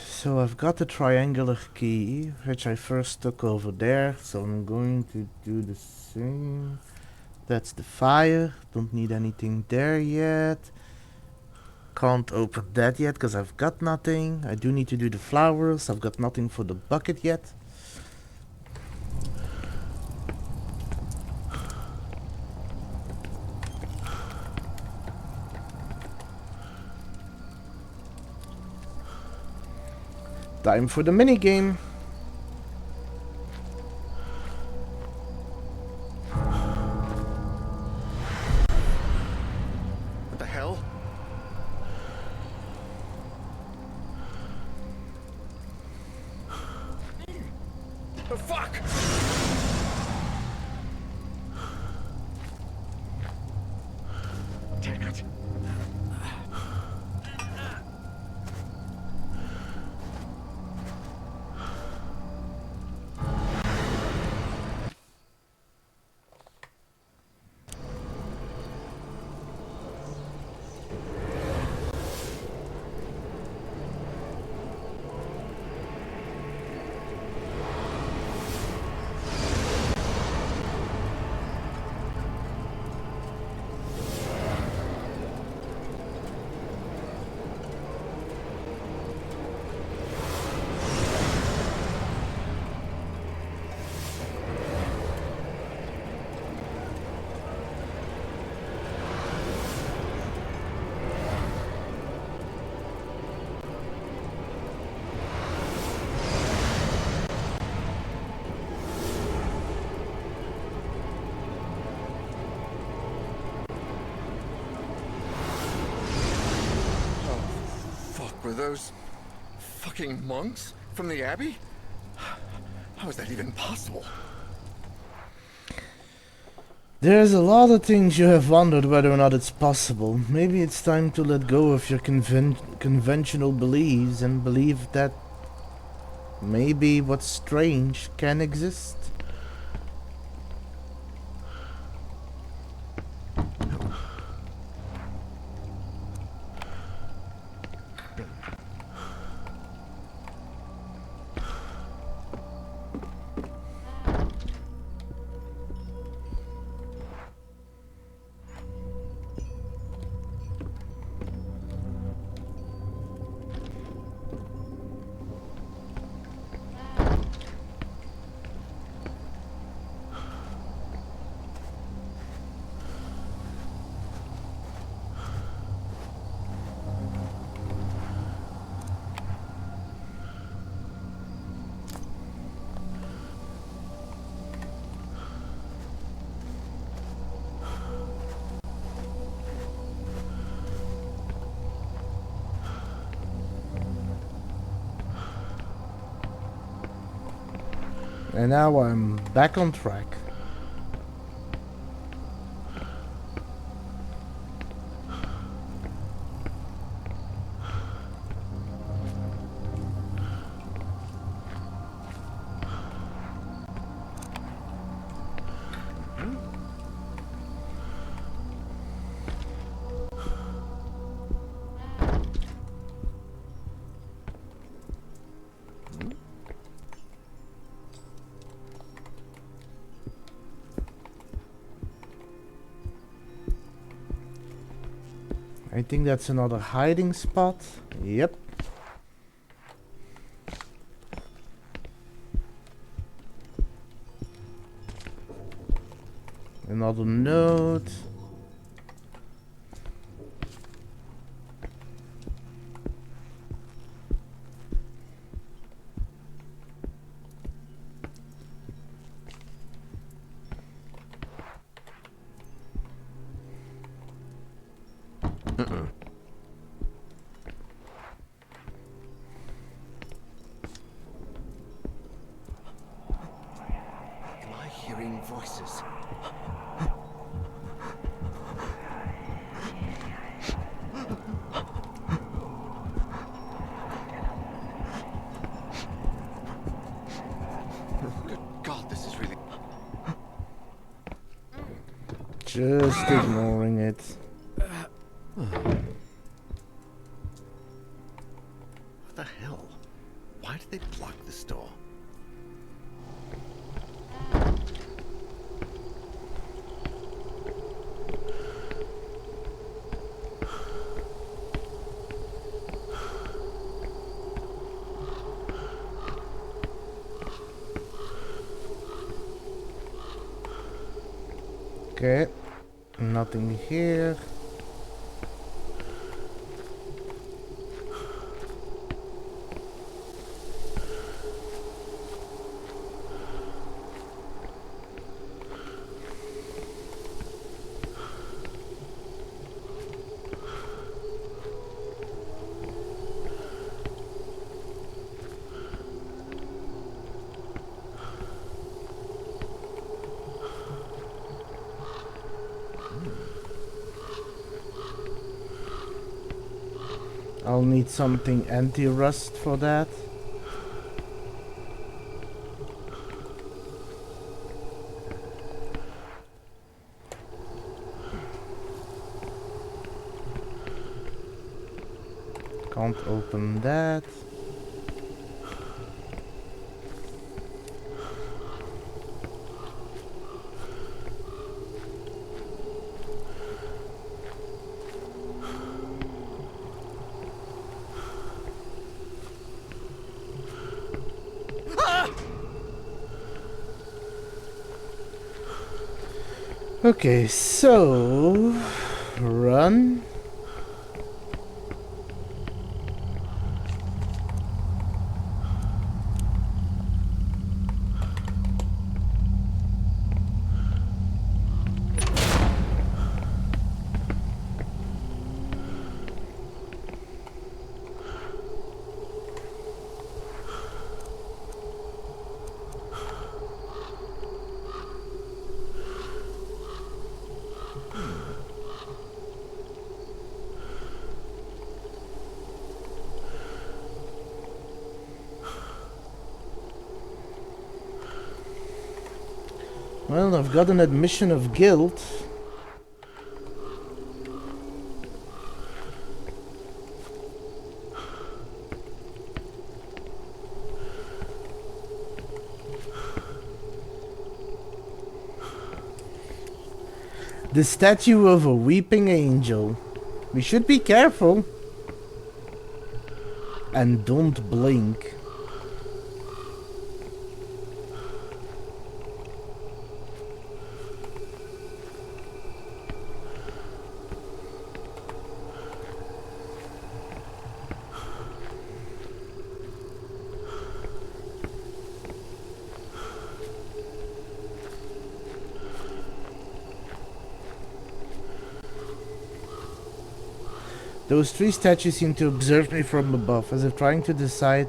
so I've got the triangular key, which I first took over there, so I'm going to do the same. That's the fire, don't need anything there yet. Can't open that yet, because I've got nothing. I do need to do the flowers, I've got nothing for the bucket yet. Time for the minigame. What the hell? The fuck? Damn it. Were those fucking monks from the Abbey? How is that even possible? There's a lot of things you have wondered whether or not it's possible. Maybe it's time to let go of your conventional beliefs and believe that maybe what's strange can exist. And now I'm back on track. I think that's another hiding spot. Yep. Another note. Am I hearing voices? Good God, this is really... Just ignoring it. What the hell? Why did they block this door? Okay, nothing here. I'll need something anti-rust for that. Can't open that. Okay, so run. Well, I've got an admission of guilt. The statue of a weeping angel. We should be careful. And don't blink. Those three statues seem to observe me from above, as if trying to decide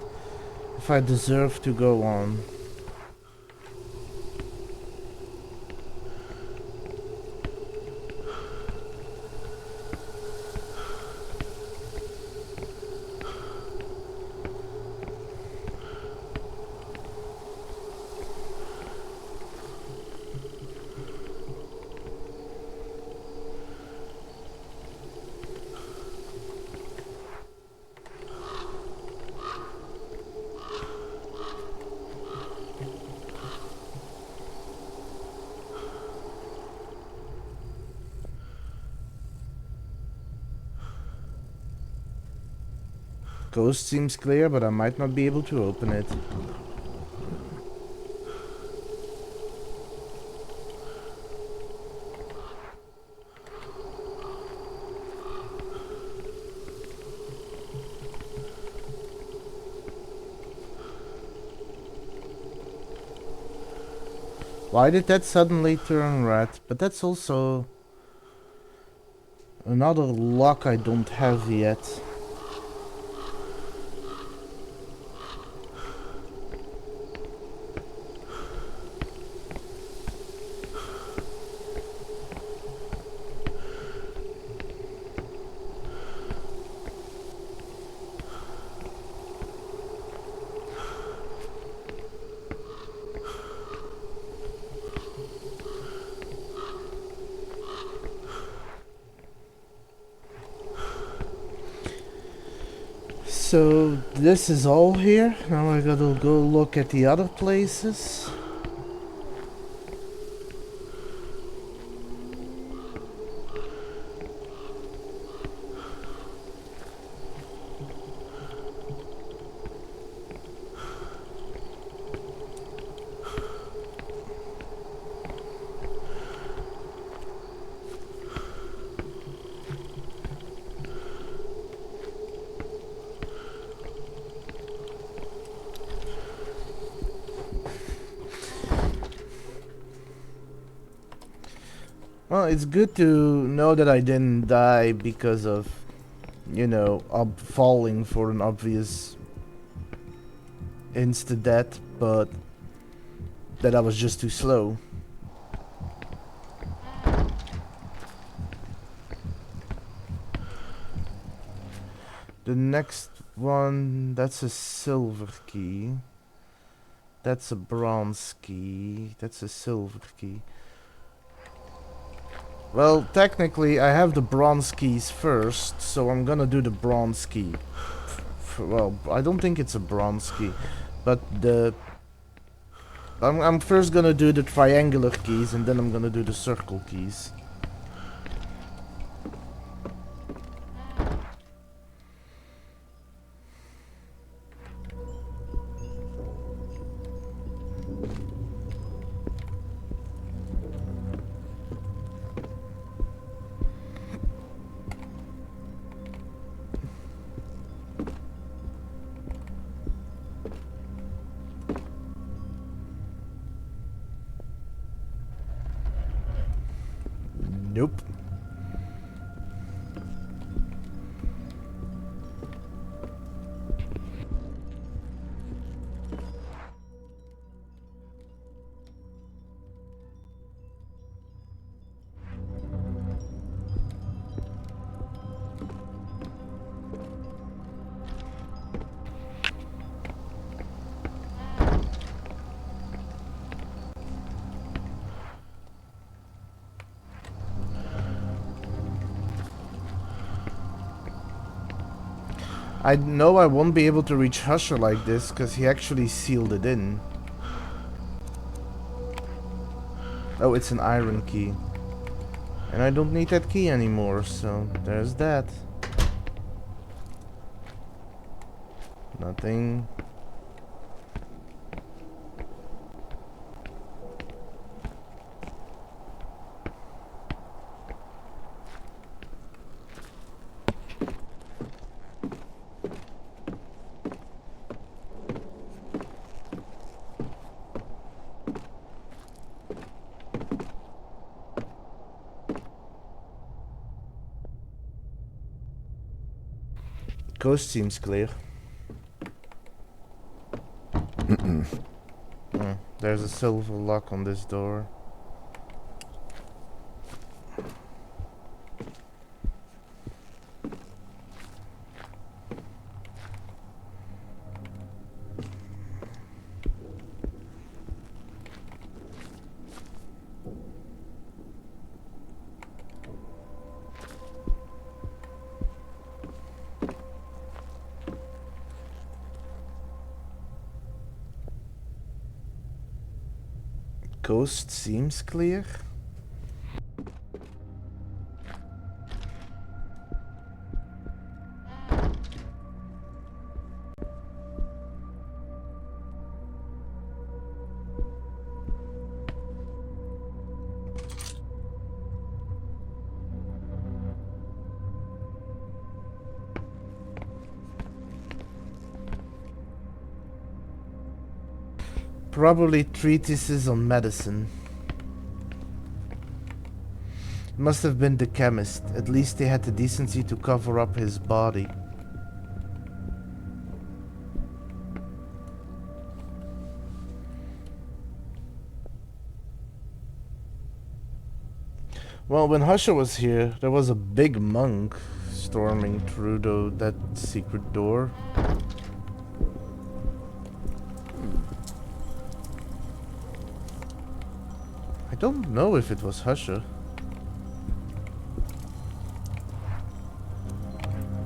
if I deserve to go on. Coast seems clear, but I might not be able to open it. Why did that suddenly turn red? But that's also Another lock I don't have yet. So this is all here. Now I gotta go look at the other places. Well, it's good to know that I didn't die because of, you know, falling for an obvious insta-death, but that I was just too slow. The next one, that's a silver key. That's a bronze key. That's a silver key. Well, technically, I have the bronze keys first, so I'm gonna do the bronze key. Well, I don't think it's a bronze key, but I'm first gonna do the triangular keys, and then I'm gonna do the circle keys. Nope. I know I won't be able to reach Husher like this, because he actually sealed it in. Oh, it's an iron key. And I don't need that key anymore, so there's that. Nothing. Coast seems clear. There's a silver lock on this door. Coast seems clear. Probably treatises on medicine. Must have been the chemist. At least they had the decency to cover up his body. Well, when Husher was here, there was a big monk storming through that secret door. I don't know if it was Husher.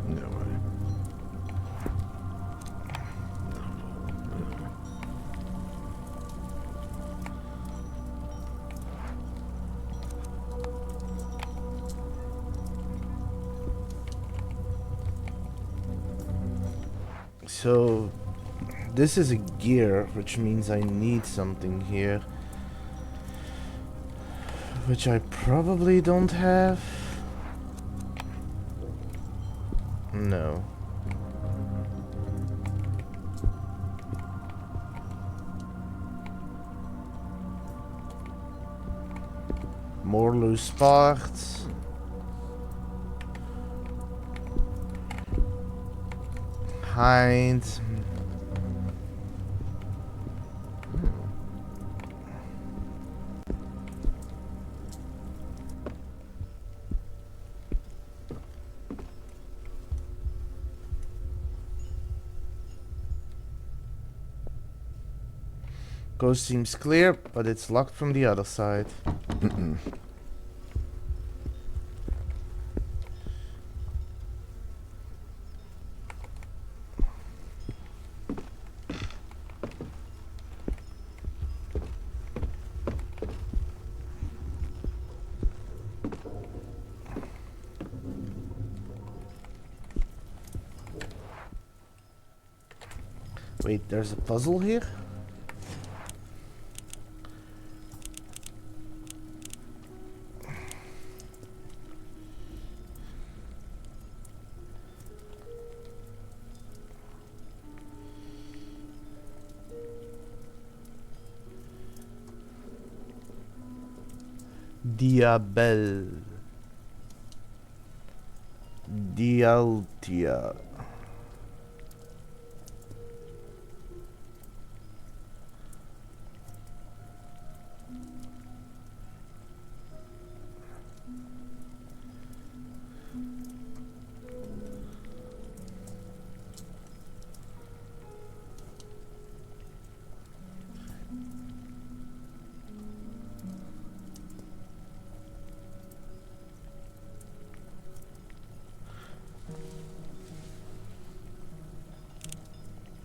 No way. So, this is a gear, which means I need something here. Which I probably don't have. No. More loose parts. Hind. Coast seems clear, but it's locked from the other side. Wait, there's a puzzle here? Diabel. Dialtia.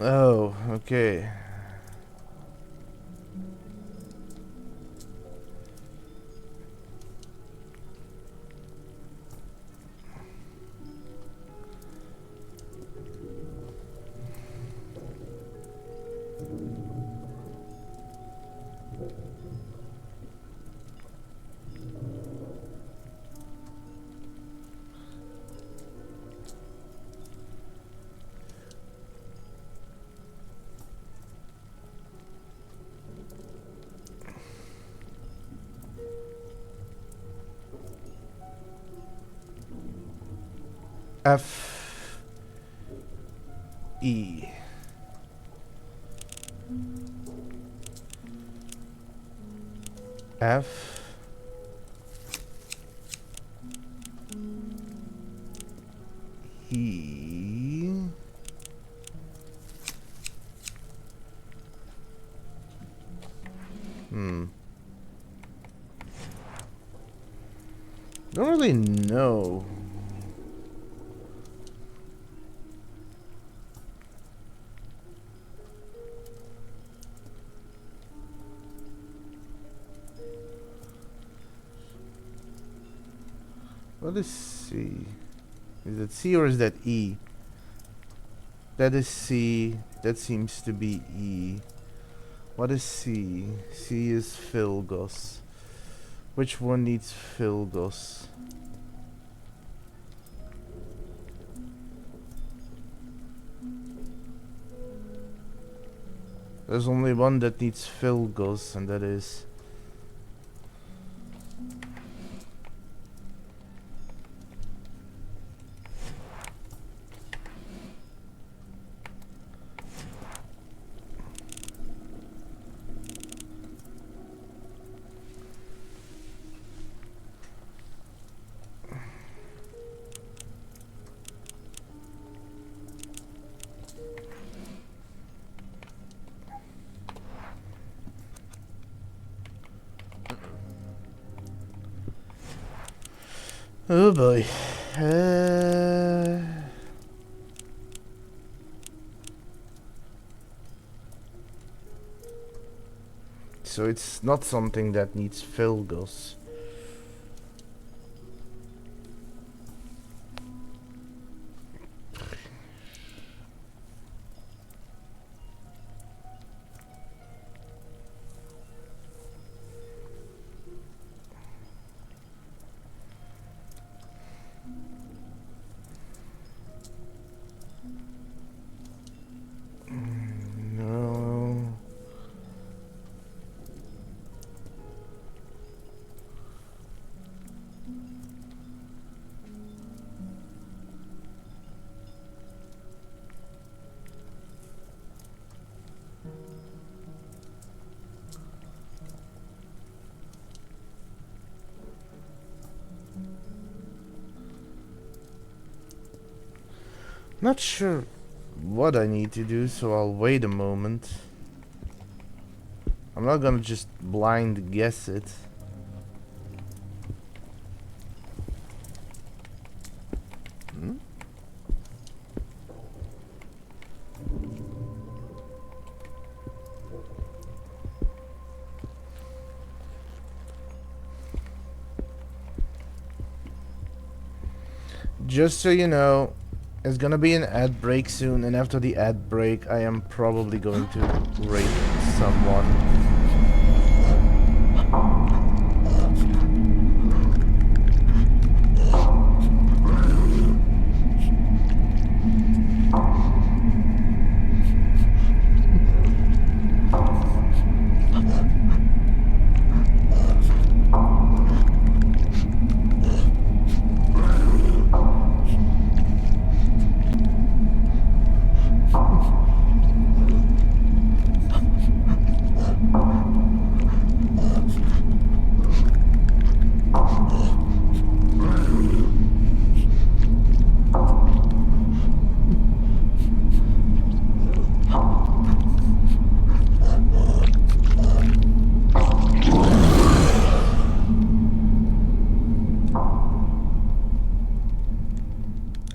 Oh, okay. F E F E Don't really know. What is C? Is it C or is that E? That is C. That seems to be E. What is C? C is Philgos. Which one needs Philgos? There's only one that needs Philgos, and that is... Oh boy. So it's not something that needs Philgos. No. Not sure what I need to do, so I'll wait a moment. I'm not gonna just blind guess it. Hmm? Just so you know, there's gonna be an ad break soon, and after the ad break, I am probably going to rape someone.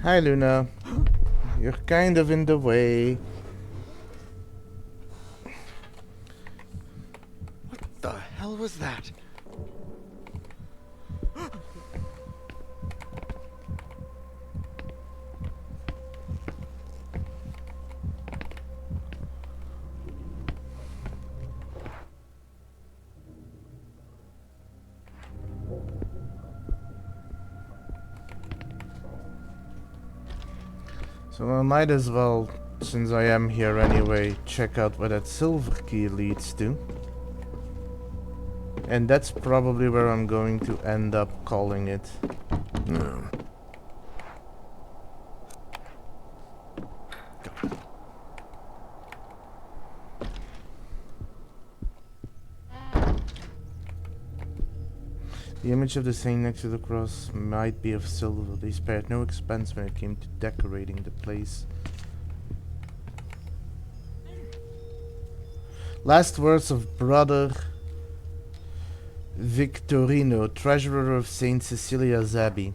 Hi, Luna. You're kind of in the way. What the hell was that? So I might as well, since I am here anyway, check out where that silver key leads to. And that's probably where I'm going to end up calling it. No. The image of the saint next to the cross might be of silver. They spared no expense when it came to decorating the place. Last words of Brother Victorino, treasurer of Saint Cecilia's Abbey.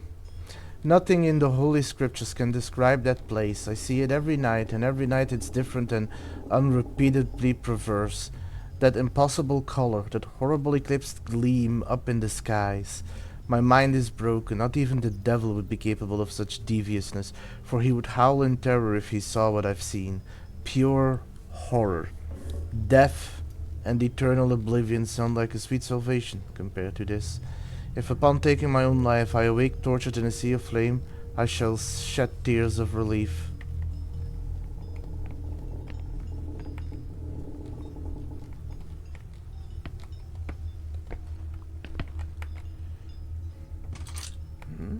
Nothing in the Holy Scriptures can describe that place. I see it every night, and every night it's different and unrepeatedly perverse. That impossible color, that horrible eclipsed gleam up in the skies. My mind is broken. Not even the devil would be capable of such deviousness, for he would howl in terror if he saw what I've seen. Pure horror. Death and eternal oblivion sound like a sweet salvation compared to this. If upon taking my own life I awake tortured in a sea of flame, I shall shed tears of relief. Hmm?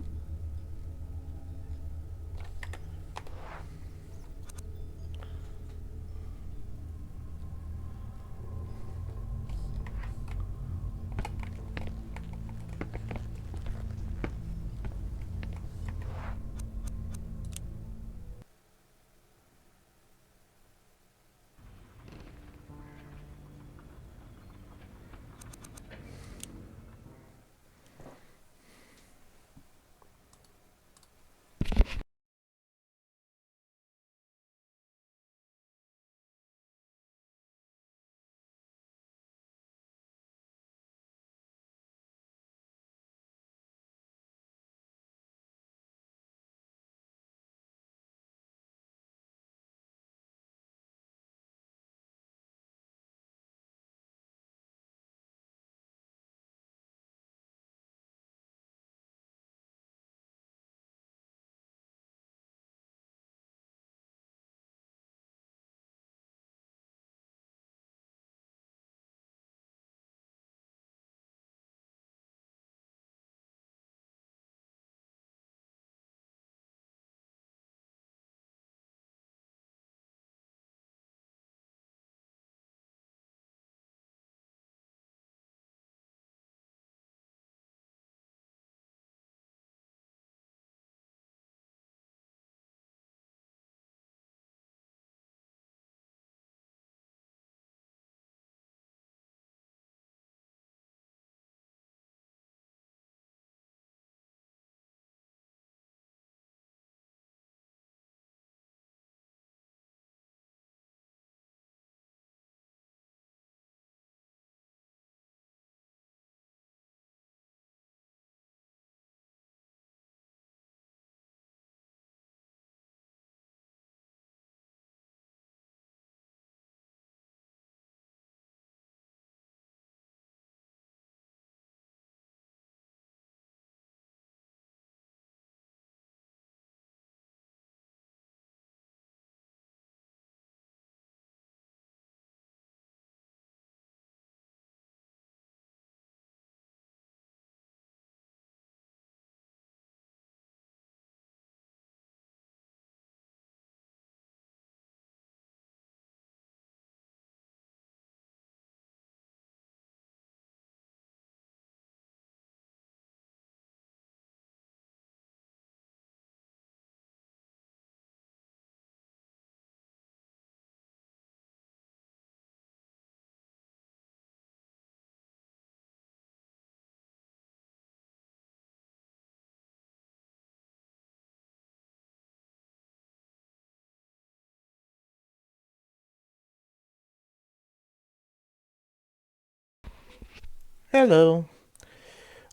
Hello.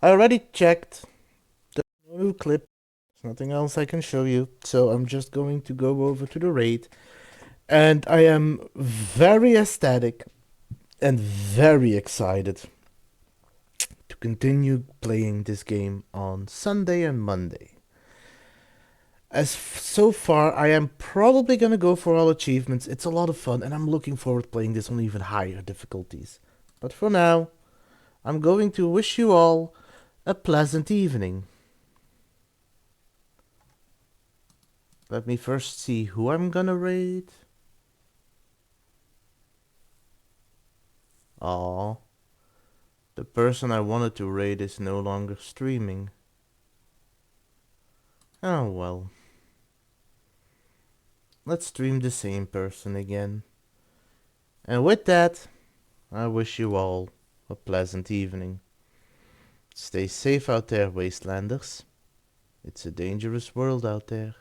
I already checked the new clip. There's nothing else I can show you, so I'm just going to go over to the raid. And I am very ecstatic and very excited to continue playing this game on Sunday and Monday. So far, I am probably gonna go for all achievements. It's a lot of fun, and I'm looking forward to playing this on even higher difficulties. But for now, I'm going to wish you all a pleasant evening. Let me first see who I'm gonna raid. Aww. The person I wanted to raid is no longer streaming. Oh well. Let's stream the same person again. And with that, I wish you all a pleasant evening. Stay safe out there, Wastelanders. It's a dangerous world out there.